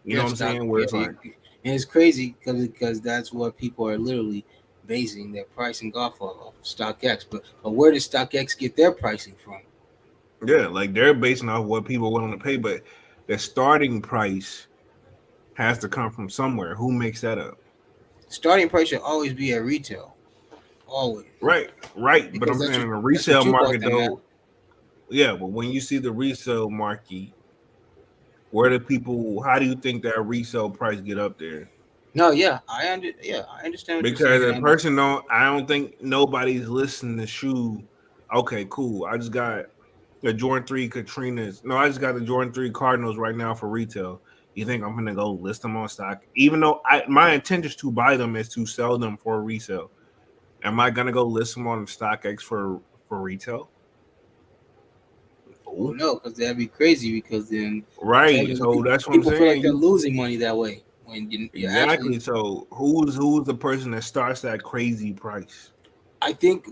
You know Yeah, what I'm stock. saying? Where Yeah, it's like, and it's crazy because that's what people are literally basing their pricing off of StockX. But where does StockX get their pricing from? yeah, like they're basing off what people are willing to pay, but the starting price has to come from somewhere. Who makes that up? Starting price should always be at retail, always, Right, right. But because I'm saying in the that's what resale you bought market them at. though, yeah. But when you see the resale market, where do people? How do you think that resale price get up there? No, yeah, I understand what you're Because saying. a person don't, I don't think nobody's listening to shoe. Okay, cool. I just got the Jordan 3 Katrinas. No, I just got the Jordan 3 Cardinals right now for retail. You think I'm gonna go list them on stock? Even though my intention to buy them is to sell them for resale. Am I gonna go list them on StockX for retail? Well, No. no, because that'd be crazy. Because then Right. technically So that's what I'm people feel like saying. they're You losing money that way when you're actually. exactly. So who's the person that starts that crazy price? I think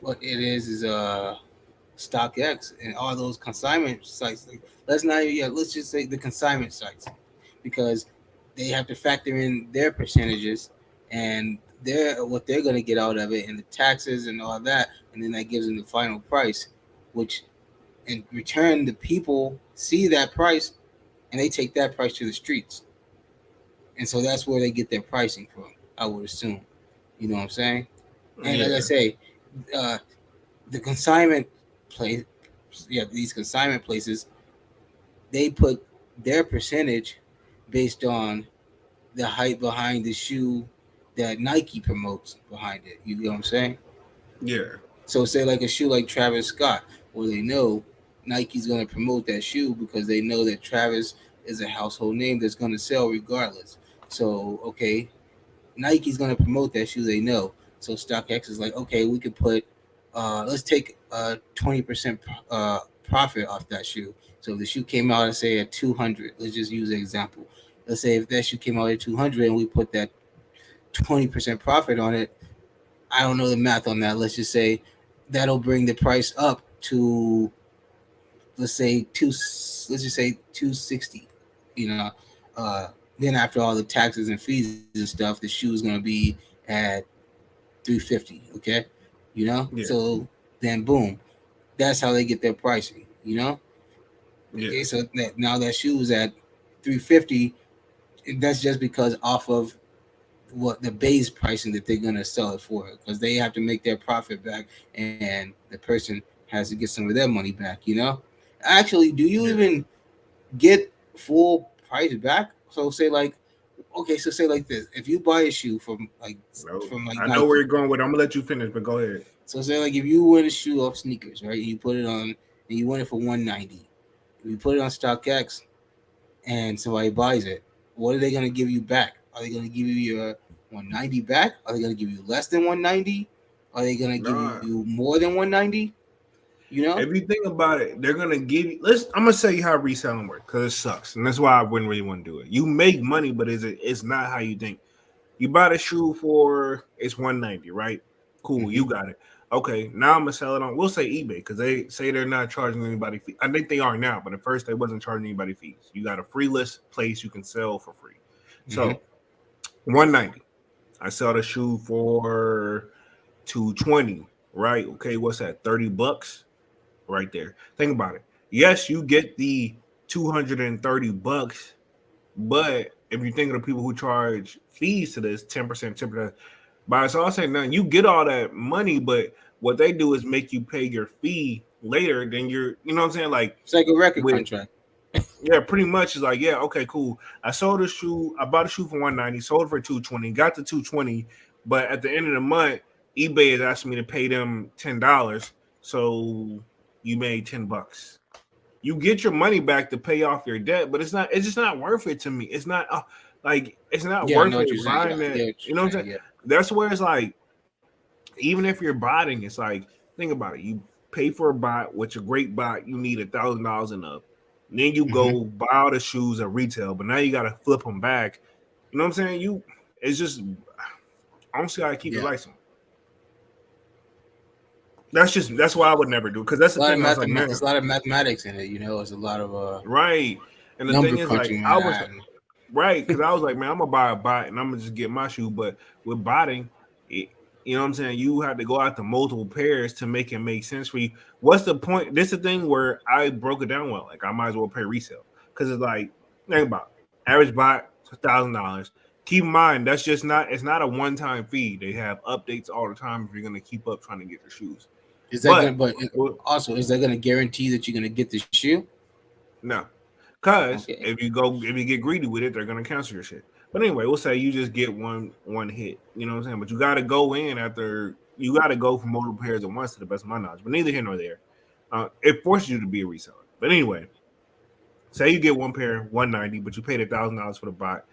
what it is StockX and all those consignment sites. Like, let's not yeah, let's just say the consignment sites because they have to factor in their percentages and their what they're going to get out of it and the taxes and all that, and then that gives them the final price, which in return the people see that price and they take that price to the streets, and so that's where they get their pricing from. I would assume, you know what I'm saying? And like I Yeah. say, uh, the consignment place, yeah, these consignment places, they put their percentage based on the hype behind the shoe that Nike promotes behind it. You know what I'm saying? Yeah. So say like a shoe like Travis Scott, where they know Nike's going to promote that shoe because they know that Travis is a household name that's going to sell regardless. So okay, Nike's going to promote that shoe. They know. So StockX is like, okay, we could put, let's take 20% profit off that shoe. So if the shoe came out, say at 200, let's just use an example. Let's say if that shoe came out at 200 and we put that 20% profit on it, I don't know the math on that. Let's just say that'll bring the price up to let's say let's just say 260. You know, uh, then after all the taxes and fees and stuff, the shoe is gonna be at 350. Okay, you know, Yeah. so then boom, that's how they get their pricing. You know, Yeah. okay, so now that shoe is at 350. That's just because off of what the base pricing that they're gonna sell it for, because they have to make their profit back, and the person has to get some of their money back. You know, actually, do you Yeah. even get full price back? So say like, okay, so say like this: if you buy a shoe No. from like I know where Nike, you're going with it. I'm gonna let you finish, but go ahead. so say like if you win a shoe off sneakers, right? And you put it on, and you win it for 190. If you put it on StockX, and somebody buys it, what are they gonna give you back? Are they gonna give you your 190 back? Are they gonna give you less than 190? Are they gonna give Nah. you more than 190? You know? If you think about it, they're gonna give you. I'm gonna show you how reselling works because it sucks, and that's why I wouldn't really want to do it. You make money, but it's not how you think. You buy the shoe for it's 190, right? Cool, you got it. Okay, now I'm gonna sell it on. We'll say eBay because they say they're not charging anybody fee. I think they are now, but at first they wasn't charging anybody fees. You got a free list place you can sell for free. So 190. I sell the shoe for 220, right? Okay, what's that? $30 right there. Think about it. Yes, you get the $230, but if you think of the people who charge fees to this, 10%, 10%, by it's all saying nothing, you get all that money, but what they do is make you pay your fee later than you know what I'm saying? Like It's like a record with, contract. yeah, pretty much. It's like, yeah, okay, cool. I sold a shoe. I bought a shoe for 190, sold it for 220, got the 220, but at the end of the month, eBay is asking me to pay them $10. So you made $10. You get your money back to pay off your debt, but it's just not worth it to me. It's not it's not Yeah, I worth know what it you're saying. buying Yeah, I that. get what You know you're what I'm saying. saying? Yeah. That's where it's like, even if you're botting, it's like, think about it. You pay for a bot, which a great bot, you need $1,000 and up. And then you go buy all the shoes at retail, but now you gotta flip them back. You know what I'm saying? It's just I don't see how I keep the Yeah. lights on. That's why I would never do, because that's the thing. I was like, man, There's a lot of mathematics in it, you know. It's a lot of right. And the number thing is, like, crunching, I was man. right, because I was like, man, I'm gonna buy a bot and I'm gonna just get my shoe. But with botting, you know what I'm saying? You have to go out to multiple pairs to make it make sense for you. What's the point? This is the thing where I broke it down well. Like, I might as well pay resale because it's like, think about it. Average bot $1,000. Keep in mind that's just not. It's not a one-time fee. They have updates all the time if you're gonna keep up trying to get your shoes. Is that gonna? But also, is that gonna guarantee that you're gonna get the shoe? No, because Okay. if you get greedy with it, they're gonna cancel your shit. But anyway, we'll say you just get one hit. You know what I'm saying? But you got to go in after you got to go for multiple pairs at once, to the best of my knowledge. But neither here nor there. It forces you to be a reseller. But anyway, say you get one pair 190, but you paid $1,000 for the bot,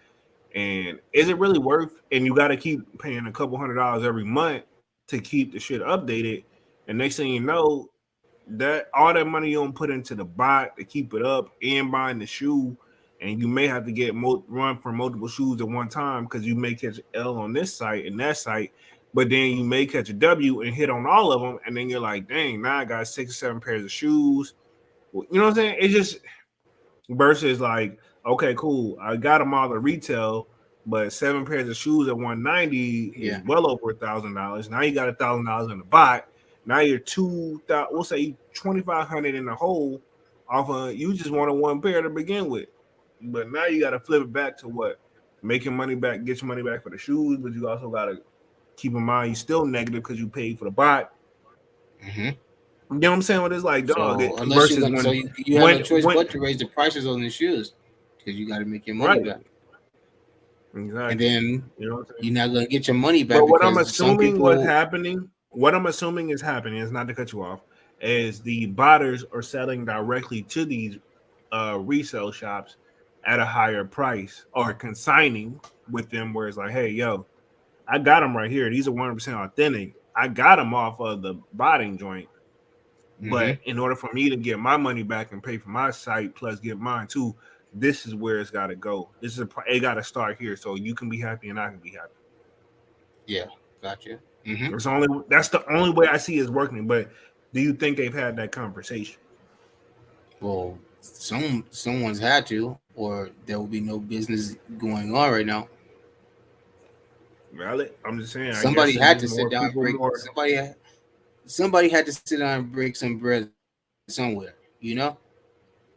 and is it really worth? And you got to keep paying a couple $100 every month to keep the shit updated. And next thing you know, that all that money you don't put into the bot to keep it up and buying the shoe, and you may have to get run for multiple shoes at one time because you may catch an L on this site and that site, but then you may catch a W and hit on all of them, and then you're like, dang, now I got 6 or 7 pairs of shoes. You know what I'm saying? It's just versus like, okay, cool, I got them all at retail, but 7 pairs of shoes at 190 is well over $1,000. Now you got $1,000 in the bot. Now you're 2,000. We'll say 2,500 in the hole off of you just wanted one pair to begin with, but now you got to flip it back to what? Making money back, get your money back for the shoes, but you also got to keep in mind you're still negative because you paid for the bot. You know what I'm saying? What it's like, dog. So unless you have no choice but to raise the prices on the shoes because you got to make your money back. Exactly. And then you're not gonna get your money back. But what I'm assuming is happening is, not to cut you off, is the botters are selling directly to these resale shops at a higher price, or consigning with them where it's like, hey, yo, I got them right here. These are 100% authentic. I got them off of the botting joint. But in order for me to get my money back and pay for my site plus get mine too, this is where it's got to go. It got to start here so you can be happy and I can be happy. Yeah, gotcha. That's the only way I see it's working. But do you think they've had that conversation? Well, someone's had to, or there will be no business going on right now. Valid. I'm just saying. Somebody had to sit down and break. Somebody had to sit down and break some bread somewhere. You know.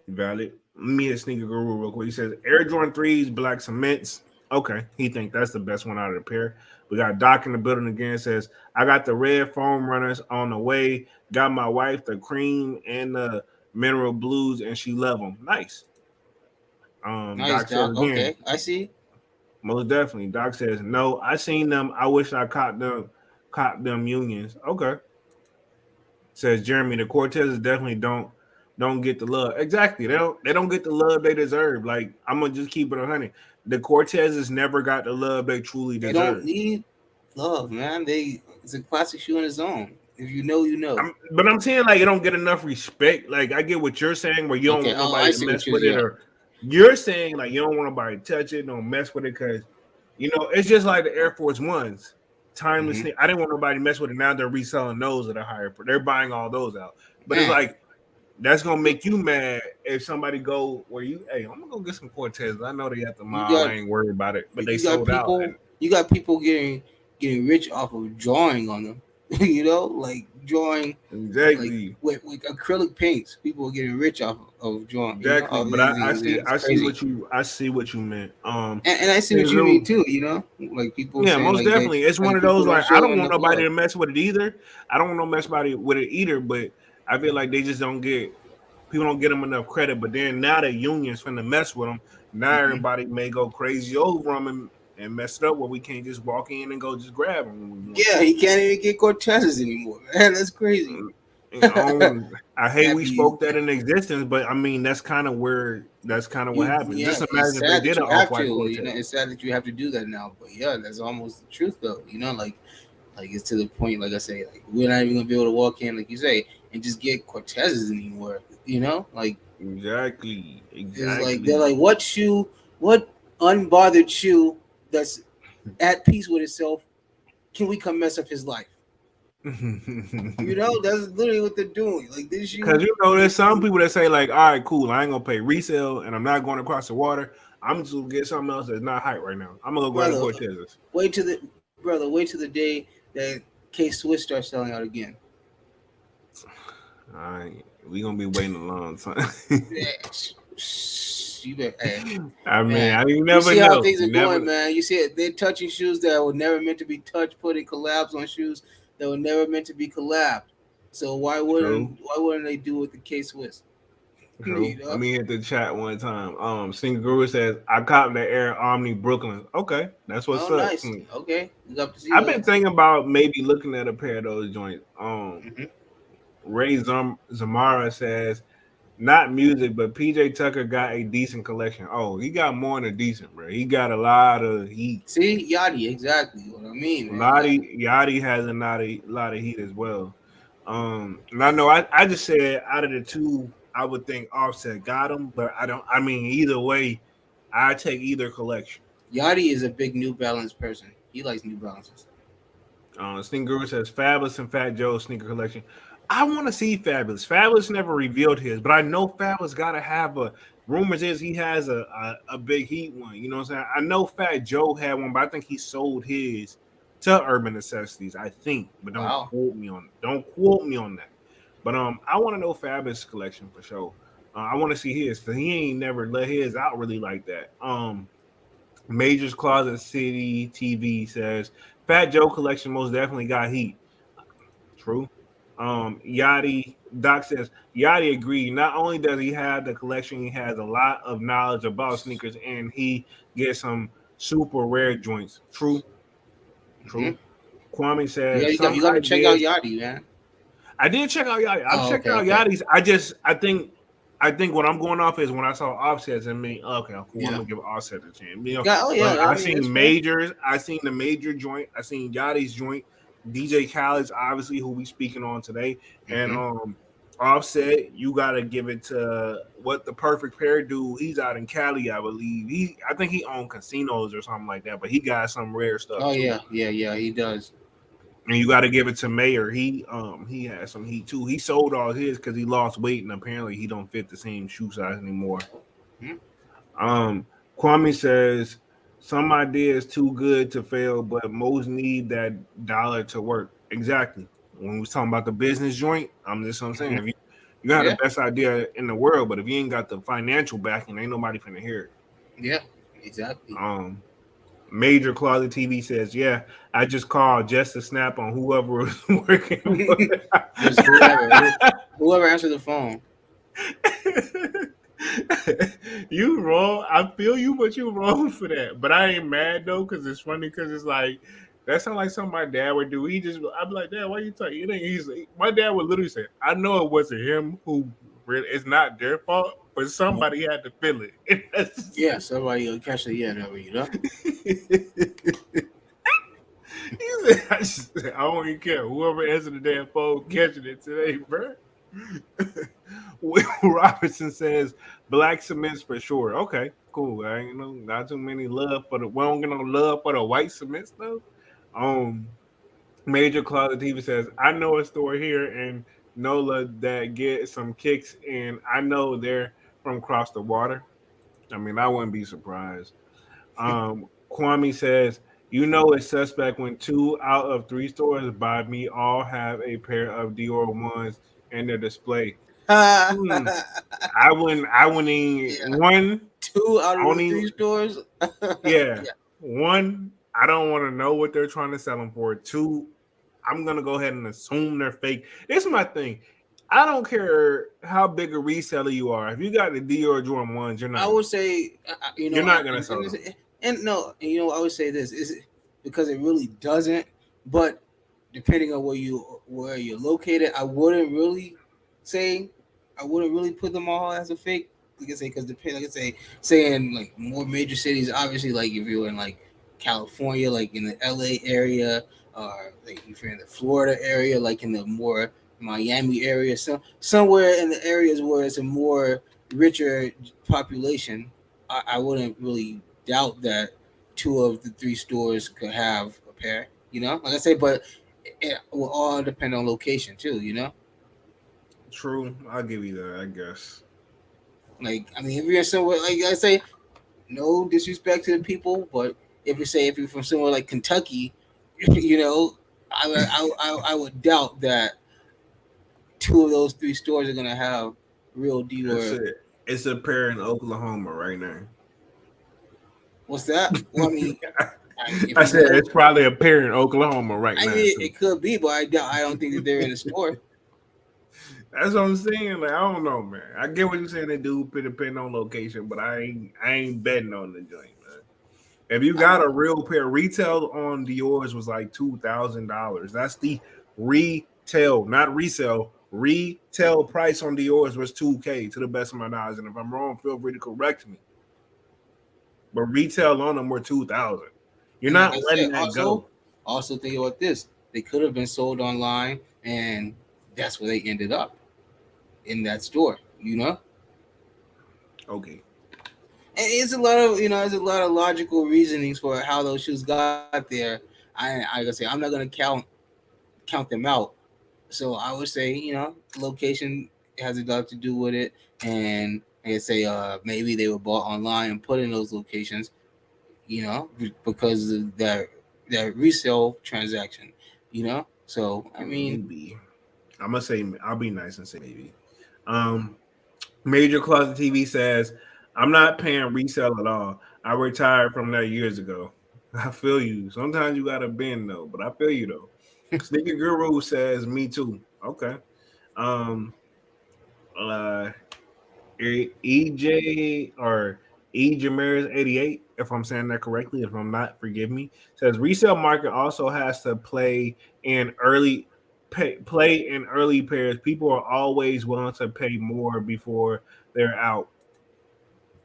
Valid. Me and Sneaker Guru real quick. He says Air Jordan 3s, black cements. Okay, he think that's the best one out of the pair. We got Doc in the building again. Says I got the red foam runners on the way. Got my wife the cream and the mineral blues, and she love them. Nice. Nice, Doc. Okay, I see. Most definitely. Doc says no. I seen them. I wish I caught them unions. Okay. Says Jeremy, the Cortezes definitely don't get the love. Exactly. They don't get the love they deserve. Like, I'm gonna just keep it 100. The Cortezes never got the love they truly deserve. They don't need love, man. It's a classic shoe in its own. If you know, you know. But I'm saying like it don't get enough respect. Like I get what you're saying, where you don't want nobody to mess with it, or you're saying like you don't want nobody to touch it, don't mess with it, because it's just like the Air Force Ones, timeless. I didn't want nobody to mess with it. Now they're reselling those at a higher price. They're buying all those out, but it's like that's gonna make you mad if somebody go where hey, I'm gonna go get some Cortez. I know they at the mall. I ain't worried about it, but they sold out. You got people getting rich off of drawing on them. Like drawing exactly with acrylic paints. People are getting rich off of drawing. Exactly, but I see what you meant. And I see what you mean too. Like people. Yeah, most definitely. It's one of those like I don't want nobody to mess with it either. I don't want no mess with it either. But I feel like they just don't get them enough credit. But then now the unions finna mess with them. Now everybody may go crazy over them and mess it up where we can't just walk in and go just grab them. Yeah, he can't even get Cortezes anymore, man. That's crazy. I hate we spoke that in existence, but I mean that's kind of what happened. Yeah, just imagine if they did an off-white Cortez. It's sad that you have to do that now, but yeah, that's almost the truth though. Like it's to the point, like I say, like we're not even gonna be able to walk in, like you say, and just get Cortezes anymore. Like exactly. Like they're like, what unbothered shoe that's at peace with itself can we come mess up his life? That's literally what they're doing. Like this shoe, because there's some people that say like, all right, cool, I ain't gonna pay resale and I'm not going across the water. I'm just gonna get something else that's not hype right now. I'm gonna go to Cortezes. Wait till the day that K-Swiss starts selling out again. All right, we gonna be waiting a long time. You better, I mean, you never see know how things are going, man. You see it, they're touching shoes that were never meant to be touched, putting collabs on shoes that were never meant to be collabed. So why wouldn't they do it with the K-Swiss? Let me hit the chat one time. Single Guru says, I copped the Air Omni Brooklyn. Okay, that's what's up. Nice. Okay. I've been thinking about maybe looking at a pair of those joints. Ray Zamara says, not music, but PJ Tucker got a decent collection. Oh, he got more than a decent, bro. He got a lot of heat. See, Yachty, exactly what I mean. Yachty has a lot of heat as well. And I know I just said out of the two, I would think Offset got him, but I mean, either way, I take either collection. Yachty is a big New Balance person. He likes New Balances. Sting Guru says Fabulous and Fat Joe's sneaker collection. I want to see Fabulous. Fabulous never revealed his, but I know Fabulous got to have rumors is he has a big heat one. You know what I'm saying? I know Fat Joe had one, but I think he sold his to Urban Necessities, I think. But don't quote me on that. But I want to know Fabulous collection for sure. I want to see his, because he ain't never let his out really like that. Major's Closet City TV says Fat Joe collection most definitely got heat. True. Yachty Doc says Yachty agreed. Not only does he have the collection, he has a lot of knowledge about sneakers, and he gets some super rare joints. True. Kwame says, you got to check out Yachty, man. I did check out Yachty. I've checked out Yachty's. I think what I'm going off is when I saw Offsets and me. Okay, I'm gonna give Offset a chance. I seen Majors. I seen the Major joint. I seen Yachty's joint. DJ Khaled's obviously who we speaking on today, and Offset, you gotta give it to what the perfect pair do. He's out in Cali, I believe. I think he owns casinos or something like that, but he got some rare stuff. Oh too. yeah, he does. And you got to give it to Mayor. He has some heat too. He sold all his because he lost weight, and apparently he don't fit the same shoe size anymore. Kwame says some ideas too good to fail, but most need that dollar to work. Exactly. When we was talking about the business joint, that's what I'm saying. If you got the best idea in the world, but if you ain't got the financial backing, ain't nobody finna hear it. Yeah, exactly. Major Closet TV says, yeah, I just called just to snap on whoever was working. whoever answered the phone. You wrong. I feel you, but you wrong for that. But I ain't mad though, because it's funny, because it's like that sounds like something my dad would do. I'd be like, Dad, why you talking? It ain't easy. My dad would literally say, I know it wasn't him who really, it's not their fault, but somebody had to feel it. Yeah, somebody will catch the end of it, He said, I don't even care. Whoever answered the damn phone catching it today, bro. Will Robinson says black cements for sure. Okay, cool. I ain't not too many love for the. We don't get no love for the white cements though. Major Closet TV says I know a store here in NOLA that get some kicks, and I know they're from across the water. I mean, I wouldn't be surprised. Kwame says, you know it's suspect when 2 out of 3 stores by me all have a pair of Dior ones in their display. Hmm. I wouldn't even, one. 2 out I of don't the 3 even, stores. yeah. One, I don't want to know what they're trying to sell them for. 2, I'm gonna go ahead and assume they're fake. This is my thing. I don't care how big a reseller you are. If you got the Dior Jordan ones, I would say, you're not gonna sell them. And no, I would say this is because it really doesn't. But depending on where you're located, I wouldn't really put them all as a fake. Like I say, because like I say in like more major cities, obviously, like if you're in like California, like in the LA area, or like if you're in the Florida area, like in the more Miami area, somewhere in the areas where it's a more richer population, I wouldn't really doubt that 2 of the 3 stores could have a pair. Like I say, but it will all depend on location too. True, I'll give you that. I guess. Like I mean, if you're somewhere like I say, no disrespect to the people, but if you're from somewhere like Kentucky, I would doubt that 2 of those 3 stores are gonna have real That's Dior. it. It's a pair in Oklahoma right now. What's that? Well, I mean, I said it's probably a pair in Oklahoma right now. I mean, it could be, but I don't think that they're in the store. That's what I'm saying. Like, I don't know, man. I get what you're saying. They do depend on location, but I ain't betting on the joint, man. If you got a real pair, retail on Dior's was like $2,000. That's the retail, not resale. Retail price on Dior's was $2K to the best of my knowledge. And if I'm wrong, feel free to correct me. But retail on them were $2,000. You're not letting that go. Also, think about this: they could have been sold online, and that's where they ended up in that store. Okay. And it's a lot of logical reasonings for how those shoes got there. I gotta say, I'm not gonna count them out. So I would say, location has a lot to do with it, and I say maybe they were bought online and put in those locations, because of that resale transaction, So I mean, maybe. I'm gonna say I'll be nice and say maybe. Major Closet TV says I'm not paying resale at all. I retired from that years ago. I feel you. Sometimes you gotta bend though, but I feel you though. Sneaker Guru says me too. Okay. EJ or E Jamaris 88, if I'm saying that correctly. If I'm not, forgive me. Says resale market also has to play in early pairs. People are always willing to pay more before they're out.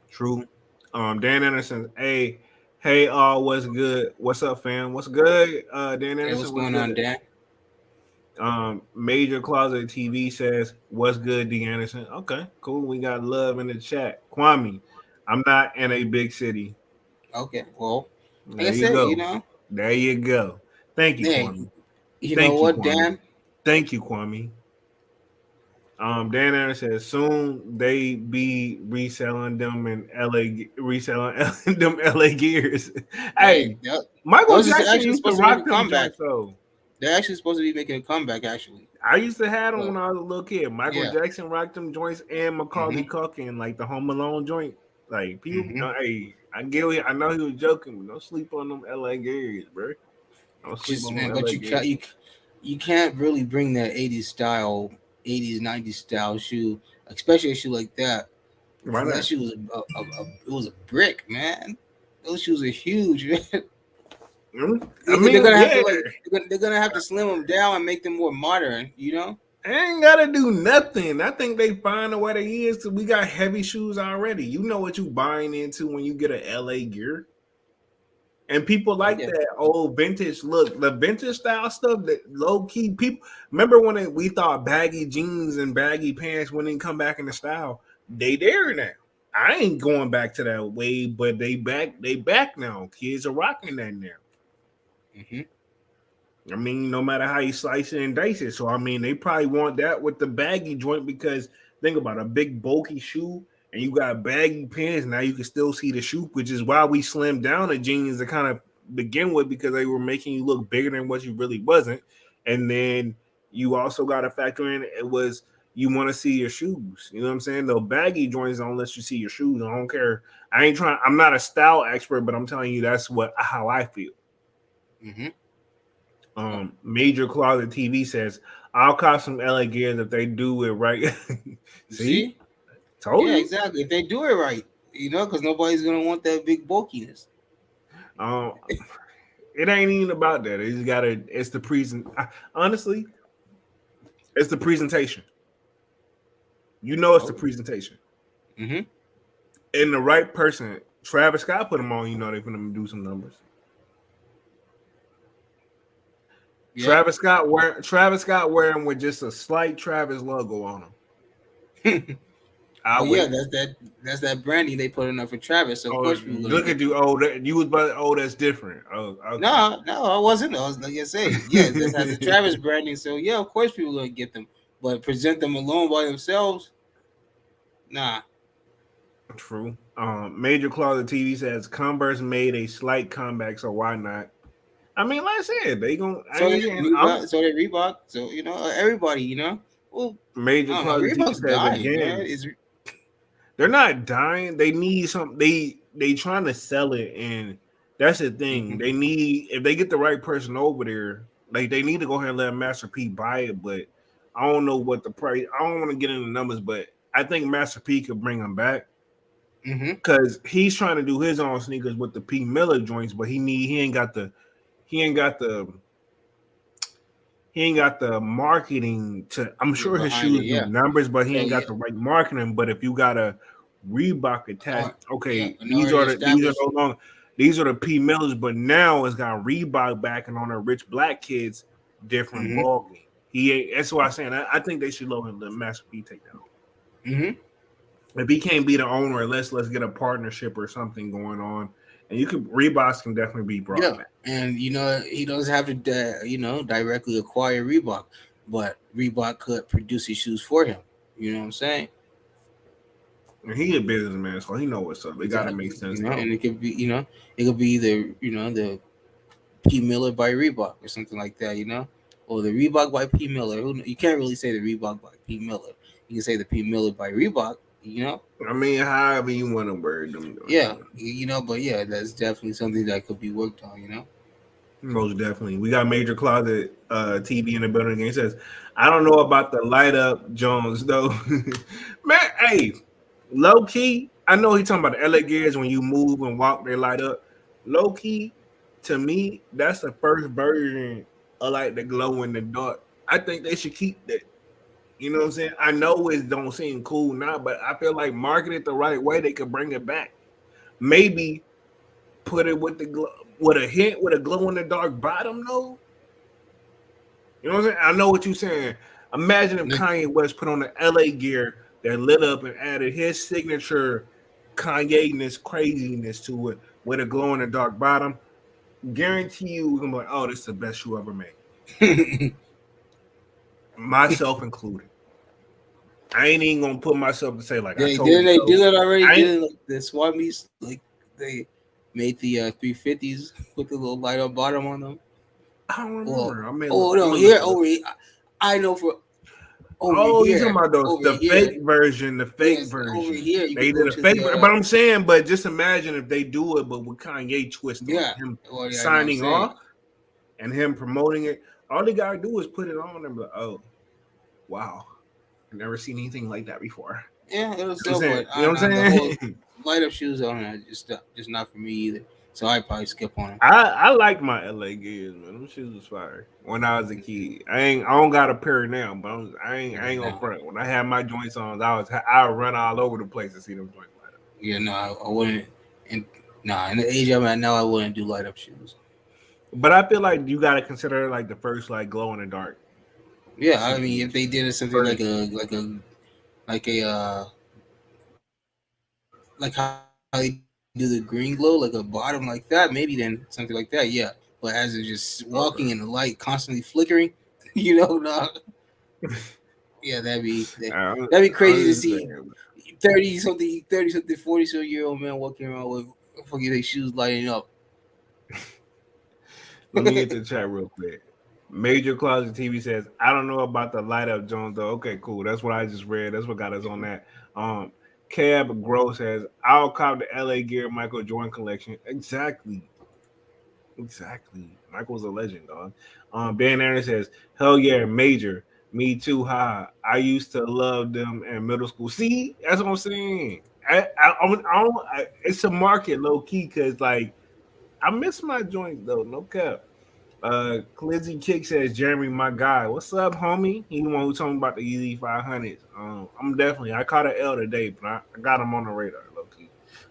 True. Dan Anderson, hey, what's good? What's up, fam? What's good? Dan Anderson, what's going on, Dan? Major Closet TV says, what's good, D. Anderson? Okay, cool. We got love in the chat. Kwame, I'm not in a big city. Okay, well, there you go. There you go. Thank you, Kwame. Dan? Thank you, Kwame. Dan Anderson says soon they be reselling them in LA, them LA gears. Hey, Michael Jackson used to rock them joints though. They're actually supposed to be making a comeback. Actually, I used to have them when I was a little kid. Michael Jackson rocked them joints, and Macaulay Culkin, like the Home Alone joint. Like people, hey, I get it. I know he was joking, but don't sleep on them LA gears, bro. Don't sleep on them LA gears. You can't really bring that 80s style, 80s 90s style shoe, especially a shoe like that. Why not? That shoe was it was a brick, man. Those shoes are huge, man. They're gonna have to slim them down and make them more modern, I ain't gotta do nothing. I think they find a way to use. So we got heavy shoes already. You know what you buying into when you get an LA gear. And people like that old vintage look, the vintage style stuff. That low key people remember when we thought baggy jeans and baggy pants wouldn't come back in the style. They there now. I ain't going back to that way, but they back. They back now. Kids are rocking that now. Mm-hmm. I mean, no matter how you slice it and dice it. So I mean, they probably want that with the baggy joint because think about a big bulky shoe and you got baggy pants. Now you can still see the shoe, which is why we slimmed down the jeans to kind of begin with because they were making you look bigger than what you really wasn't. And then you also got to factor in it was you want to see your shoes. You know what I'm saying? The baggy joints don't let you see your shoes. I don't care. I ain't trying. I'm not a style expert, but I'm telling you that's how I feel. Mm-hmm. Major Closet TV says, I'll cop some LA Gears if they do it right. See? Told you. Exactly. If they do it right, because nobody's going to want that big bulkiness. It ain't even about that. It's the honestly, it's the presentation. It's the presentation. Mm-hmm. And the right person, Travis Scott put them on, they're going to do some numbers. Yeah. Travis Scott wearing with just a slight Travis logo on him. That's that branding they put enough for Travis. So of course we look at you. You was about. That's different. Oh, okay. No, I wasn't. I was like I say, this has the Travis branding. So of course people are gonna get them, but present them alone by themselves, nah. True. Major Closet TV says Converse made a slight comeback, so why not? I mean, like I said, they gonna. So they Reebok. So everybody. Well, Major Closet TV says dying, again. They're not dying. They need some. They trying to sell it, and that's the thing. Mm-hmm. They need if they get the right person over there. Like they need to go ahead and let Master P buy it, but I don't know what the price. I don't want to get into numbers, but I think Master P could bring them back because he's trying to do his own sneakers with the P Miller joints, but he ain't got the marketing to. I'm sure his shoes do numbers, but he ain't got the right marketing. But if you got a Reebok attached, these are the P Millers, but now it's got Reebok backing on a Rich Black Kids different ball game. That's why I'm saying I think they should let Master P take that over. Mm-hmm. If he can't be the owner, let's get a partnership or something going on. And Reeboks can definitely be brought back. And he doesn't have to directly acquire Reebok, but Reebok could produce his shoes for him. You know what I'm saying? And he a businessman, so he know what's up. It gotta make sense. And it could be, it could be either the P Miller by Reebok or something like that, or the Reebok by P Miller. You can't really say the Reebok by P Miller. You can say the P Miller by Reebok. I mean, however you want to word them. But that's definitely something that could be worked on. Most definitely. We got Major Closet TV in the building. He says, I don't know about the light up Jones though. Man, hey, low key. I know he's talking about the LA Gears when you move and walk, they light up. Low key, to me, that's the first version of like the glow in the dark. I think they should keep that. You know what I'm saying? I know it don't seem cool now, but I feel like market it the right way, they could bring it back. Maybe put it with with a glow in the dark bottom, though. You know what I'm saying? I know what you're saying. Imagine if Kanye West put on the LA gear that lit up and added his signature Kanye-ness, craziness to it with a glow in the dark bottom. Guarantee you, we're gonna be like, oh, this is the best shoe ever made. Myself included. I ain't even gonna put myself to say like I told you. They did it already. The Swamis, like they made the 350s with the little light up bottom on them. I don't remember. Over here. I know for you're talking about the fake version. The fake version. Over here, they did a fake, but I'm saying, but just imagine if they do it, but with Kanye twisting him signing off and him promoting it. All they gotta do is put it on and be like, oh, wow. I've never seen anything like that before. Yeah, it was so good. You know what I'm saying? Light up shoes on it, just not for me either. So I probably skip on it. I like my LA Gears, man. Them shoes was fire when I was a kid. I don't got a pair now, but I ain't gonna front. When I had my joints on, I would run all over the place to see them joints light up. Yeah, no, I wouldn't. And Nah, in the age I'm at now, I wouldn't do light up shoes. But I feel like you got to consider like the first like glow in the dark. Yeah, I mean, if they did something First. like how they do the green glow, like a bottom like that, maybe then something like that, yeah. But as of just walking in the light, constantly flickering, nah. Yeah, that'd be crazy to see 40-something walking around with fucking their shoes lighting up. Let me get the chat real quick. Major Closet TV says, I don't know about the light up Jones though. Okay, cool. That's what I just read. That's what got us on that. Cab Grow says, I'll cop the LA Gear Michael Jordan collection. Exactly. Michael's a legend, dog. Ben Aaron says, hell yeah, Major. Me too, ha. I used to love them in middle school. See, that's what I'm saying. It's a market low key because like I miss my joints though, no cap. Clizzy Kick says, Jeremy, my guy. What's up, homie? He the one who told me about the Easy 500s. I caught an L today, but I got him on the radar, low key.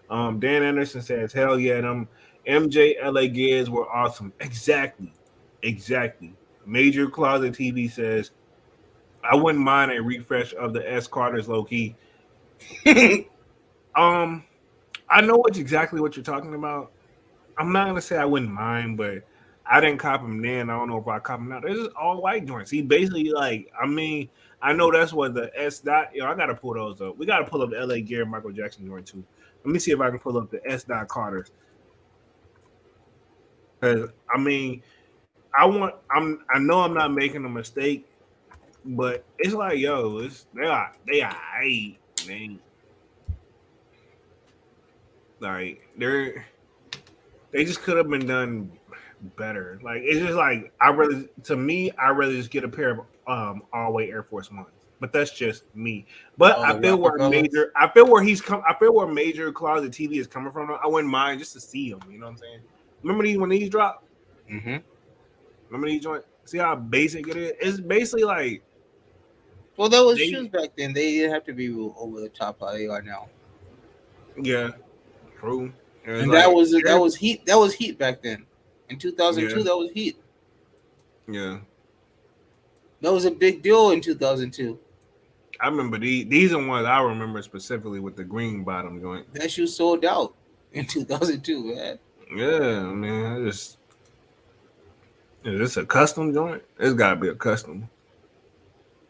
Dan Anderson says, hell yeah, them MJ LA Gears were awesome. Exactly. Major Closet TV says, I wouldn't mind a refresh of the S Carters, low key. I know exactly what you're talking about. I'm not gonna say I wouldn't mind, but I didn't cop him then. I don't know if I cop him now. This is all white joints. He basically I know that's what the S dot. I gotta pull those up. We gotta pull up the LA Gear Michael Jackson joint too. Let me see if I can pull up the S dot Carters. Because I know I'm not making a mistake, but it's like they are eight, man. Like they just could have been done better. Like it's just like I rather just get a pair of all white Air Force Ones. But that's just me. But I feel where Major Closet TV is coming from. I wouldn't mind just to see them. You know what I'm saying? Remember when these dropped? Mm-hmm. Remember these joints? See how basic it is? It's basically like. Well, that was shoes back then. They didn't have to be over the top how they are now. Yeah, true. And that was heat. That was heat back then. In 2002, that was heat. Yeah. That was a big deal in 2002. I remember these are ones I remember specifically with the green bottom joint. That shoe sold out in 2002, man. Yeah, man. Is this a custom joint? It's gotta be a custom.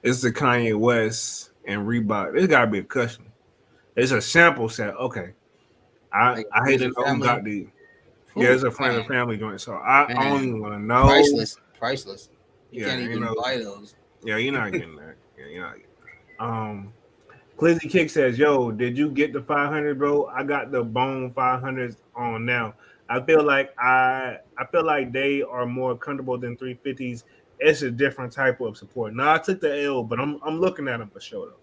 It's the Kanye West and Reebok. It's gotta be a custom. It's a sample set. Okay. I hate to know who got these. Yeah, it's a friend and family joint. So I only want to know. Priceless. You can't even buy those. Yeah, you're not getting that. Clizzy Kick says, yo, did you get the 500, bro? I got the Bone 500s on now. I feel like they are more comfortable than 350s. It's a different type of support. Now I took the L, but I'm looking at them for sure though.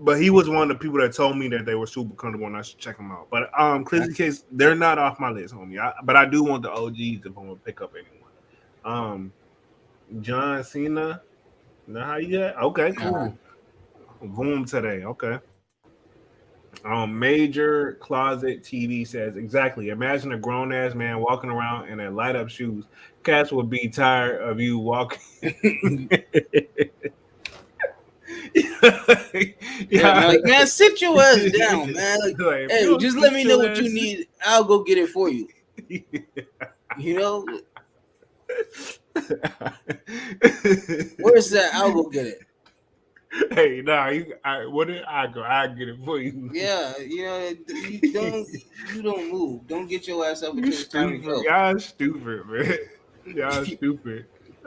But he was one of the people that told me that they were super comfortable and I should check them out. But Clizzy Kicks, they're not off my list, homie. But I do want the OGs if I'm gonna pick up anyone. John Cena. Know how you get? Okay, cool. Boom today. Okay. Major Closet TV says exactly. Imagine a grown ass man walking around in a light up shoes. Cats would be tired of you walking. Man, sit your ass down, man. Like, hey, just let me know what you need. I'll go get it for you. You know. Where's that? I'll go get it. Hey, what did I go? I get it for you. Yeah, you don't move. Don't get your ass up until it's time to go. Y'all stupid, man. Y'all stupid.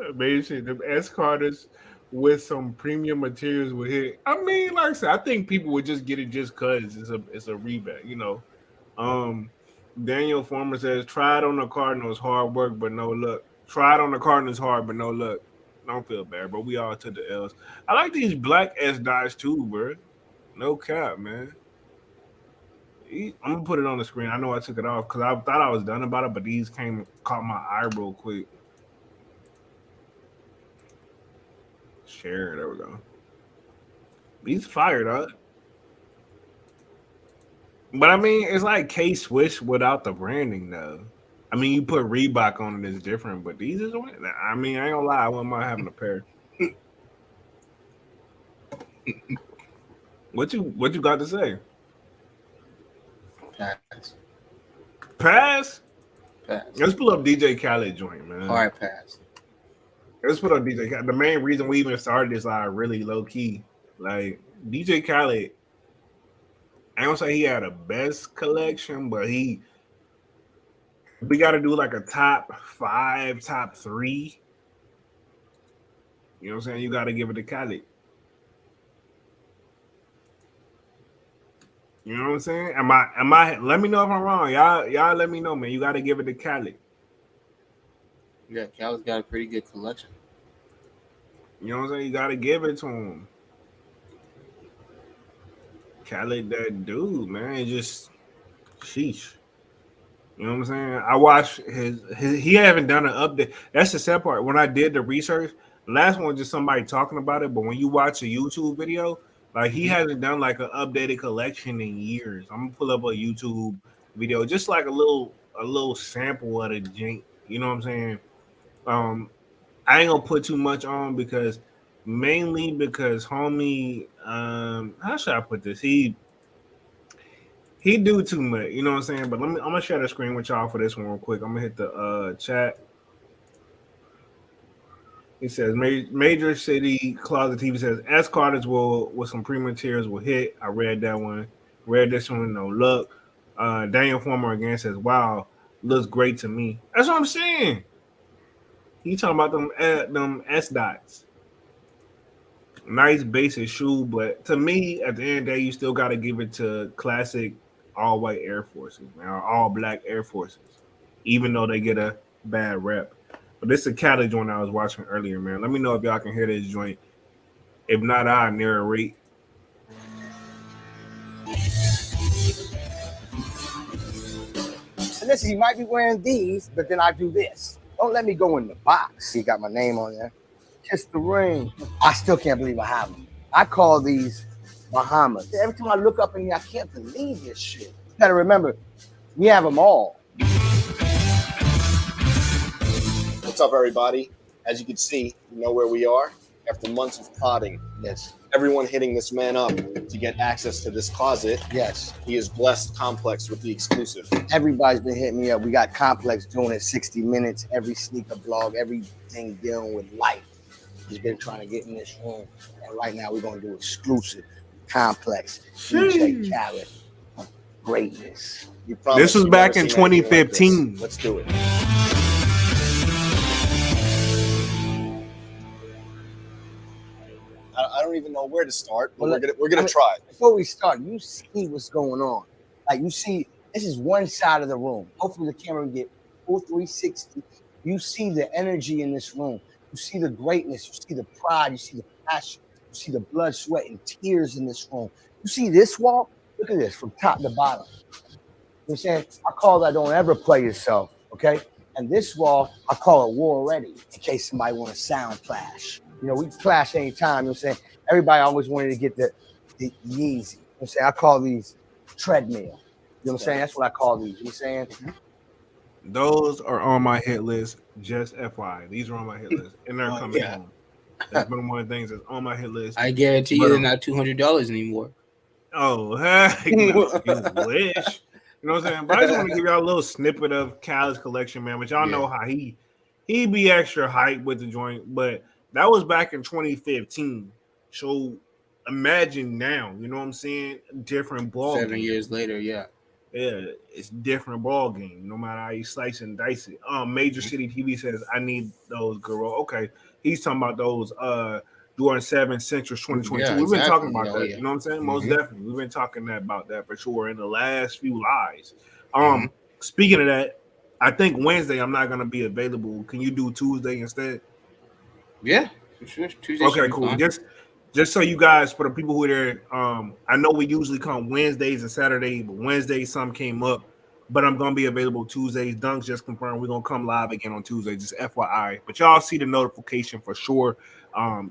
Amazing. The S Carters with some premium materials would hit. I mean, like I said, I think people would just get it just cause it's a rebate, Daniel Former says, tried on the Cardinals, hard work, but no luck. Tried on the Cardinals hard, but no luck. Don't feel bad, but we all took the L's. I like these black S dots too, bro. No cap, man. I'm gonna put it on the screen. I know I took it off because I thought I was done about it, but these caught my eye real quick. Share, there we go. These fired up. But I mean, it's like K Swish without the branding, though. I mean, you put Reebok on it, it's different, but these is one. I mean, I ain't gonna lie, I wouldn't mind having a pair. What you got to say? Pass. Pass. Pass. Let's pull up DJ Khaled joint, man. Hard pass. Let's put up DJ Khaled. The main reason we even started this really low key. Like DJ Khaled, I don't say he had a best collection, but we got to do like a top 5, top 3. You know what I'm saying? You got to give it to Khaled. You know what I'm saying? Am I? Let me know if I'm wrong. Y'all let me know, man. You got to give it to Khaled. Yeah, Khaled's got a pretty good collection. You know what I'm saying? You got to give it to him. Khaled, that dude, man, just sheesh. You know what I'm saying? I watched his he haven't done an update. That's the sad part. When I did the research, the last one was just somebody talking about it. But when you watch a YouTube video, like he hasn't done like an updated collection in years. I'm gonna pull up a YouTube video, just like a little sample of the jank. You know what I'm saying? I ain't gonna put too much on because homie, how should I put this? He do too much, you know what I'm saying? But I'm gonna share the screen with y'all for this one real quick. I'm gonna hit the chat. He says major city closet TV says S Carters will with some premium tiers will hit. I read that one. Read this one, no luck. Daniel Former again says, wow, looks great to me. That's what I'm saying. He talking about them S dots. Nice basic shoe, but to me, at the end of the day, you still gotta give it to classic all white Air Forces, man, or all black Air Forces, even though they get a bad rep. But this is a Cali joint I was watching earlier, man. Let me know if y'all can hear this joint. If not, I'll narrate. And listen, he might be wearing these, but then I do this. Don't let me go in the box. He got my name on there. Kiss the ring. I still can't believe I have them. I call these Bahamas. Every time I look up in here, I can't believe this shit. You gotta remember, we have them all. What's up, everybody? As you can see, you know where we are. After months of plotting, Yes. everyone hitting this man up to get access to this closet. Yes. He has blessed Complex with the exclusive. Everybody's been hitting me up. We got Complex doing it 60 minutes, every sneaker blog, everything dealing with life. He's been trying to get in this room. And right now we're gonna do exclusive Complex. DJ Khaled. Greatness. You promised This was you've back never in seen anything like this. 2015. Let's do it. I don't even know where to start, but we're gonna try. Before we start, you see what's going on. Like you see, this is one side of the room. Hopefully the camera can get full 360. You see the energy in this room. You see the greatness. You see the pride. You see the passion. You see the blood, sweat, and tears in this room. You see this wall? Look at this from top to bottom. You know what I'm saying? I call that don't ever play yourself, okay? And this wall, I call it war ready, in case somebody want to sound clash. You know, we clash anytime, you know what I'm saying? Everybody always wanted to get the Yeezy. You know what I'm saying? I call these treadmill. You know what I'm saying? That's what I call these. You know what I'm saying? Those are on my hit list. Just FYI, these are on my hit list, and they're coming home. That's been one of the things that's on my hit list. I guarantee you, they're not $200 anymore. Oh, heck no, you wish. You know what I'm saying? But I just want to give y'all a little snippet of Khaled's collection, man. But y'all know how he be extra hype with the joint. But that was back in 2015. So imagine now, you know what I'm saying? Different ball. 7 years later, yeah. Yeah, it's different ball game. No matter how you slice and dice it. Major City TV says I need those, girl. Okay, he's talking about those. During 7 Central 2022. Yeah, We've been exactly. talking about that. Yeah. You know what I'm saying? Most definitely. We've been talking about that for sure in the last few lives. Speaking of that, I think Wednesday I'm not gonna be available. Can you do Tuesday instead? Yeah, for sure. Tuesday. Okay, cool. Fine. Just so you guys, for the people who are there, I know we usually come Wednesdays and Saturdays, but Wednesday some came up. But I'm gonna be available Tuesdays. Dunks just confirmed we're gonna come live again on Tuesday. Just FYI. But y'all see the notification for sure.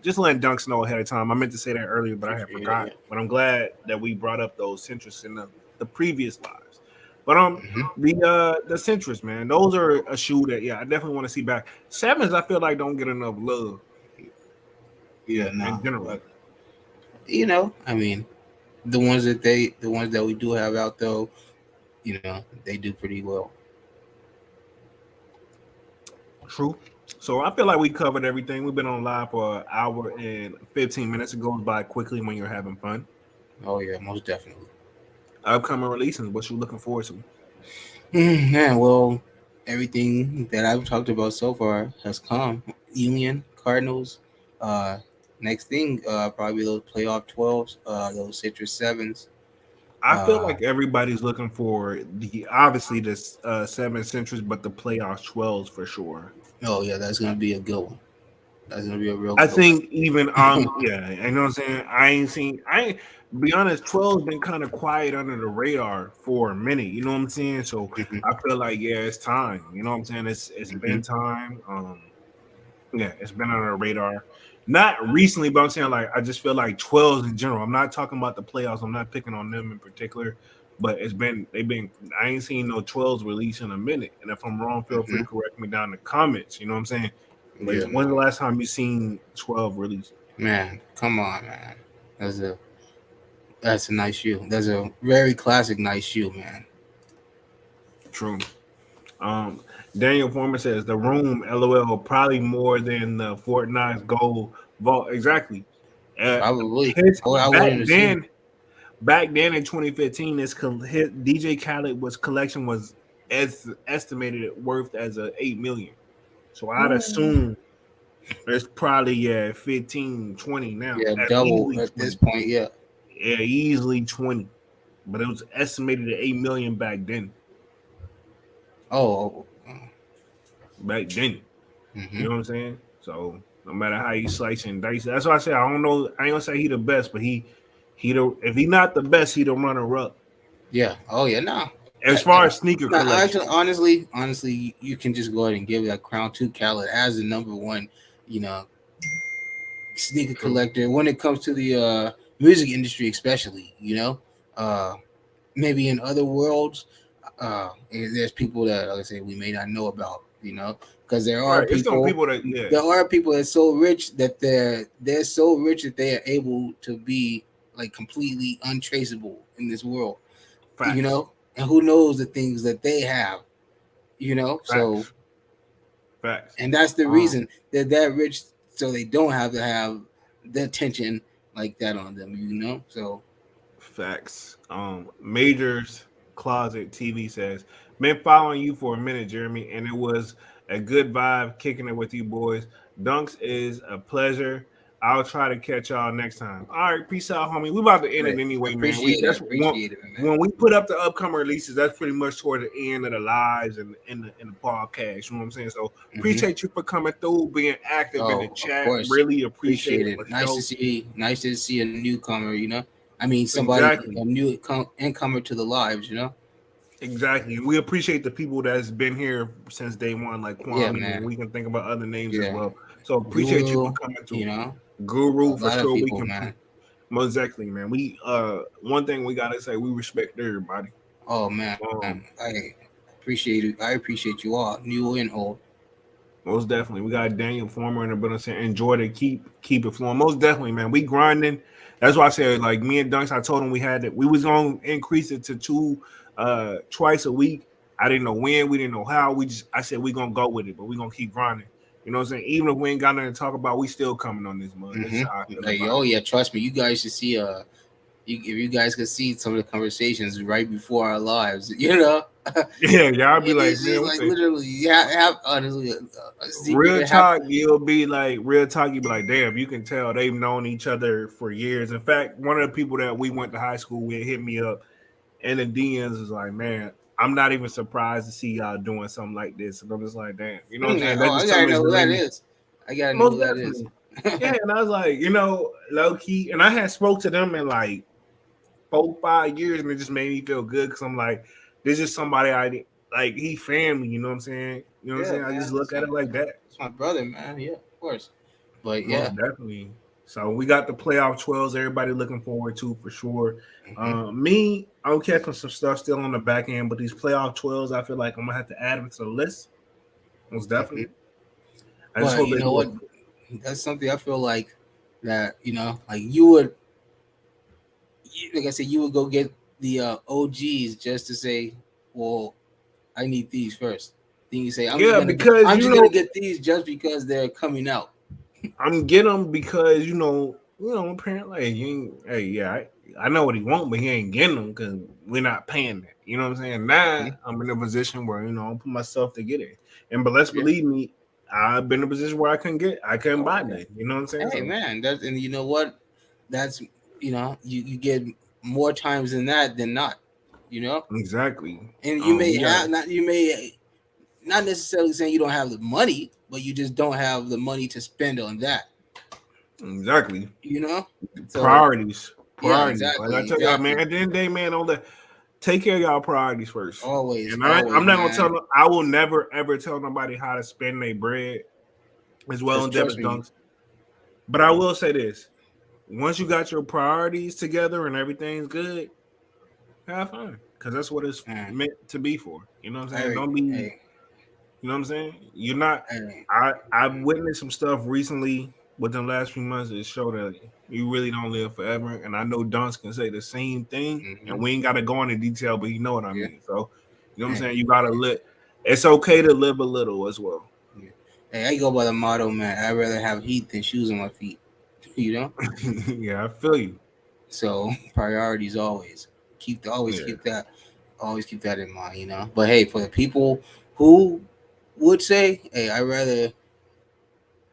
Just letting Dunks know ahead of time. I meant to say that earlier, but I had forgot. But I'm glad that we brought up those centrists in the previous lives. But the Centrist, man, those are a shoe that I definitely want to see back. Sevens, I feel like don't get enough love. Yeah, no. In general. But, I mean, the ones that we do have out though, they do pretty well. True. So I feel like we covered everything. We've been on live for an hour and 15 minutes. It goes by quickly when you're having fun. Oh yeah, most definitely. Upcoming releases, what you looking forward to? Man, well, everything that I've talked about so far has come. Union, Cardinals. Next thing, probably those playoff 12s, those Citrus 7s. I feel like everybody's looking for obviously the 7 Centuries, but the playoff 12s for sure. Oh yeah, that's gonna be a good one. That's gonna be a real. I think even yeah, you know what I'm saying. Be honest, 12's been kind of quiet under the radar for a minute. You know what I'm saying? So I feel like it's time. You know what I'm saying? It's been time. It's been under the radar. Not recently, but I'm saying like I just feel like 12s in general. I'm not talking about the playoffs. I'm not picking on them in particular, but I ain't seen no 12s release in a minute. And if I'm wrong, feel free to correct me down in the comments. You know what I'm saying? But when's the last time you seen 12 release? Man, come on, man. That's a nice shoe. That's a very classic nice shoe, man. True. Daniel Foreman says the room, LOL, probably more than the Fort Knox gold vault. Exactly. Probably. Back then in 2015, his DJ Khaled collection was estimated worth as a 8 million. So I'd assume it's probably 15, 20 now. Yeah, double at this point. Yeah, easily 20, but it was estimated at 8 million back then. Back then. You know what I'm saying? So no matter how you slice and dice, that's why I say I don't know. I ain't gonna say he the best, but if he not the best, he the runner up. Yeah. Oh yeah. No. As far as sneaker collection, actually, honestly, you can just go ahead and give that crown to Khaled as the number one, sneaker collector when it comes to the music industry, especially. Maybe in other worlds, there's people that, like I say, we may not know about. Because there are people that's so rich that they're so rich that they are able to be like completely untraceable in this world. Facts. And who knows the things that they have, Facts. So facts. And that's the reason they're that rich, so they don't have to have the attention like that on them, So facts. Majors Closet TV says, been following you for a minute, Jeremy, and it was a good vibe kicking it with you boys. Dunks is a pleasure. I'll try to catch y'all next time. All right, peace out, homie. We about to end it anyway, man. Appreciate it, man. When we put up the upcoming releases, that's pretty much toward the end of the lives and in the podcast. You know what I'm saying? So appreciate you for coming through, being active in the chat. Really appreciate it. Nice to see a newcomer. I mean, somebody a new incomer to the lives. Exactly. We appreciate the people that's been here since day one, like Kwame. And we can think about other names as well. So appreciate you for coming through. Guru for sure. We can, man. Most exactly, man. We one thing we gotta say, we respect everybody. Oh man, I appreciate it. I appreciate you all, new and old. Most definitely. We got Daniel Former in the building saying enjoy to keep it flowing. Most definitely, man. We grinding. That's why I said, like, me and Dunks, I told him we was gonna increase it to 2 twice a week. I didn't know when, we didn't know how. I said we gonna go with it, but we gonna keep grinding. You know what I'm saying? Even if we ain't got nothing to talk about, we still coming on this month. Trust me, you guys should see if you guys could see some of the conversations right before our lives, Yeah, y'all be like, man, like literally, have honestly real talk. You'll be like, damn, you can tell they've known each other for years. In fact, one of the people that we went to high school with hit me up, and the DMs is like, man, I'm not even surprised to see y'all doing something like this. And I'm just like, damn, you know what I'm saying? I gotta know who that is. Yeah, and I was like, low key, and I had spoke to them in like 4-5 years, and it just made me feel good because I'm like, this is somebody like he family, you know what I'm saying? You know what I'm saying? I just look at it like that. It's my brother, man. Yeah, of course. But definitely. So we got the playoff 12s. Everybody looking forward to for sure. Mm-hmm. Me, I'm catching some stuff still on the back end, but these playoff 12s, I feel like I'm gonna have to add them to the list. Most Mm-hmm. definitely. I just But hope you they know do what? it. That's something I feel like that like you would, like I said, you would go get the OGs just to say, well, I need these first. Then you say, Yeah, because I'm just gonna get these just because they're coming out. I'm getting them because apparently you ain't, hey, yeah, I know what he want, but he ain't getting them because we're not paying that. You know what I'm saying? Now Mhm. I'm in a position where I'm put myself to get it. And but let's Yeah. believe me, I've been in a position where I couldn't buy Okay. that. You know what I'm saying? Hey So man, that's, and you know what? That's, you get more times than that than not. You know, exactly. and you may We got have not. You may not necessarily saying you don't have the money, but you just don't have the money to spend on that. exactly You know, so priorities. yeah, Priorities. Like I exactly, tell y'all, man, exactly. at the end of the day, man, don't let take care of y'all priorities first. Always, And always, I'm not gonna man. tell. I will never ever tell nobody how to spend their bread as well Because in Devin's trust me, dunks. But I will say this: once you got your priorities together and everything's good, have fun because that's what it's man. meant to be for. You know what I'm saying? Hey, Don't be. hey, You know what I'm saying? You're not. hey. I've witnessed some stuff recently within the last few months that show that you really don't live forever. And I know Dunce can say the same thing, and Mm-hmm. we ain't got to go into detail, but you know what I Yeah. mean. So you know what I'm saying? Hey, You gotta live. It's okay to live a little as well. yeah. Hey, I go by the motto, man. I'd rather have heat than shoes on my feet. You know. Yeah, I feel you. So priorities always always Yeah. keep that in mind. But hey, for the people who would say, hey, I rather,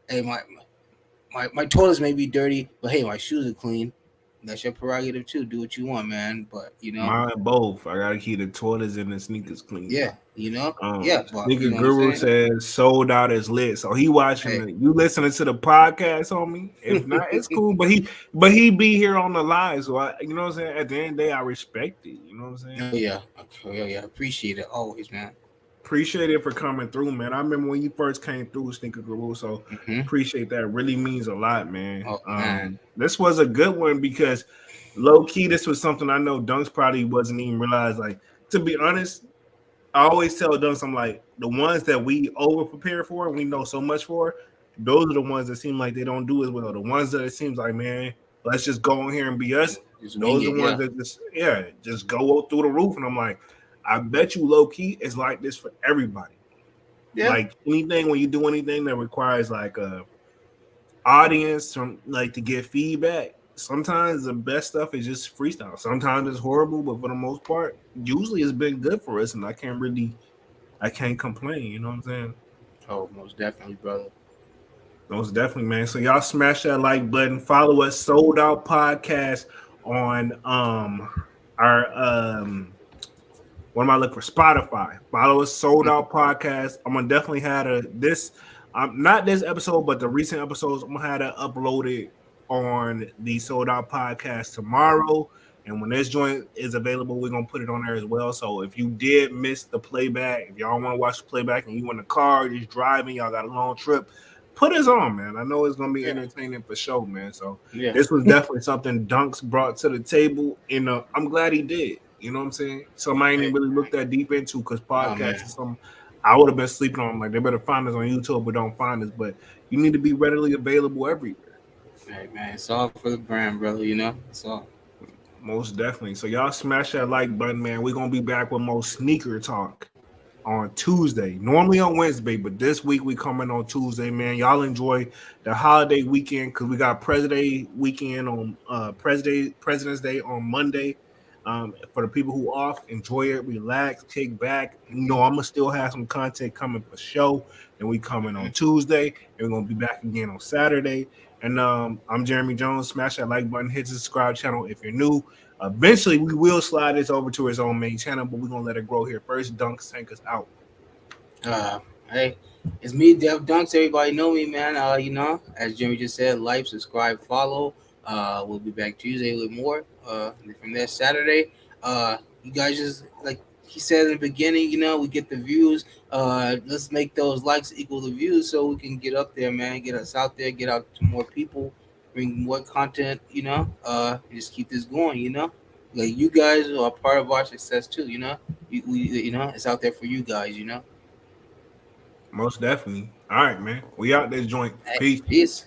hey, my toilets may be dirty, but hey, my shoes are clean. That's your prerogative too. Do what you want, man. But Mine both. I gotta keep the toilets and the sneakers clean. yeah, yeah. But Sneaker you know what I'm Guru saying? says sold out is lit. So he watching Hey, you listening to the podcast, homie. If not, it's cool. But he be here on the live. So you know what I'm saying? At the end of the day, I respect it. You know what I'm saying? oh yeah, okay, yeah. Appreciate it always, man. Appreciate it for coming through, man. I remember when you first came through, Sneaker Guru. So Hmm. appreciate that. Really means a lot, man. Oh man, This was a good one because low key, this was something I know Dunks probably wasn't even realized. Like, to be honest, I always tell Dunks, I'm like, the ones that we over prepare for and we know so much for, those are the ones that seem like they don't do as well. The ones that it seems like, man, let's just go in here and be us. just wing Those are it, the ones yeah, that just go through the roof. And I'm like, I bet you low key it's like this for everybody. yeah. Like anything when you do anything that requires like a audience from like to get feedback. Sometimes the best stuff is just freestyle. Sometimes it's horrible, but for the most part, usually it's been good for us, and I can't complain. You know what I'm saying? Oh, most definitely, brother. Most definitely, man. So y'all smash that like button. Follow us, Sold Out Podcast on our what am I looking for? Spotify. Follow us, Sold Out Podcast. I'm gonna definitely have this not this episode, but the recent episodes. I'm gonna have to upload it on the Sold Out Podcast tomorrow. And when this joint is available, we're gonna put it on there as well. So if you did miss the playback, if y'all want to watch the playback and you in the car, just driving, y'all got a long trip, put us on, man. I know it's gonna be Yeah, entertaining for sure, man. So yeah. this was definitely something Dunks brought to the table, and I'm glad he did. You know what I'm saying? Something I ain't even Hey, really looked that deep into because oh podcasts man. is something I would have been sleeping on. Like they better find us on YouTube, but don't find us. But you need to be readily available everywhere. Hey man, it's all for the brand, brother. It's all. Most definitely. So y'all smash that like button, man. We're gonna be back with more sneaker talk on Tuesday. Normally on Wednesday, but this week we coming on Tuesday, man. Y'all enjoy the holiday weekend because we got President weekend on President's Day on Monday. For the people who off, enjoy it, relax, kick back. I'm gonna still have some content coming for show. And we coming on Tuesday, and we're gonna be back again on Saturday. And I'm Jeremy Jones. Smash that like button, hit the subscribe channel if you're new. Eventually, we will slide this over to his own main channel, but we're gonna let it grow here first. Dunks, take us out. Hey, it's me, Dev Dunks. Everybody know me, man. As Jimmy just said, like, subscribe, follow. We'll be back Tuesday with more. And from there, Saturday. You guys just like he said in the beginning. We get the views. Let's make those likes equal the views so we can get up there, man. Get us out there. Get out to more people. bring more content, just keep this going, like you guys are part of our success too, it's out there for you guys, Most definitely. All right, man. We out this joint. Hey, Peace. peace.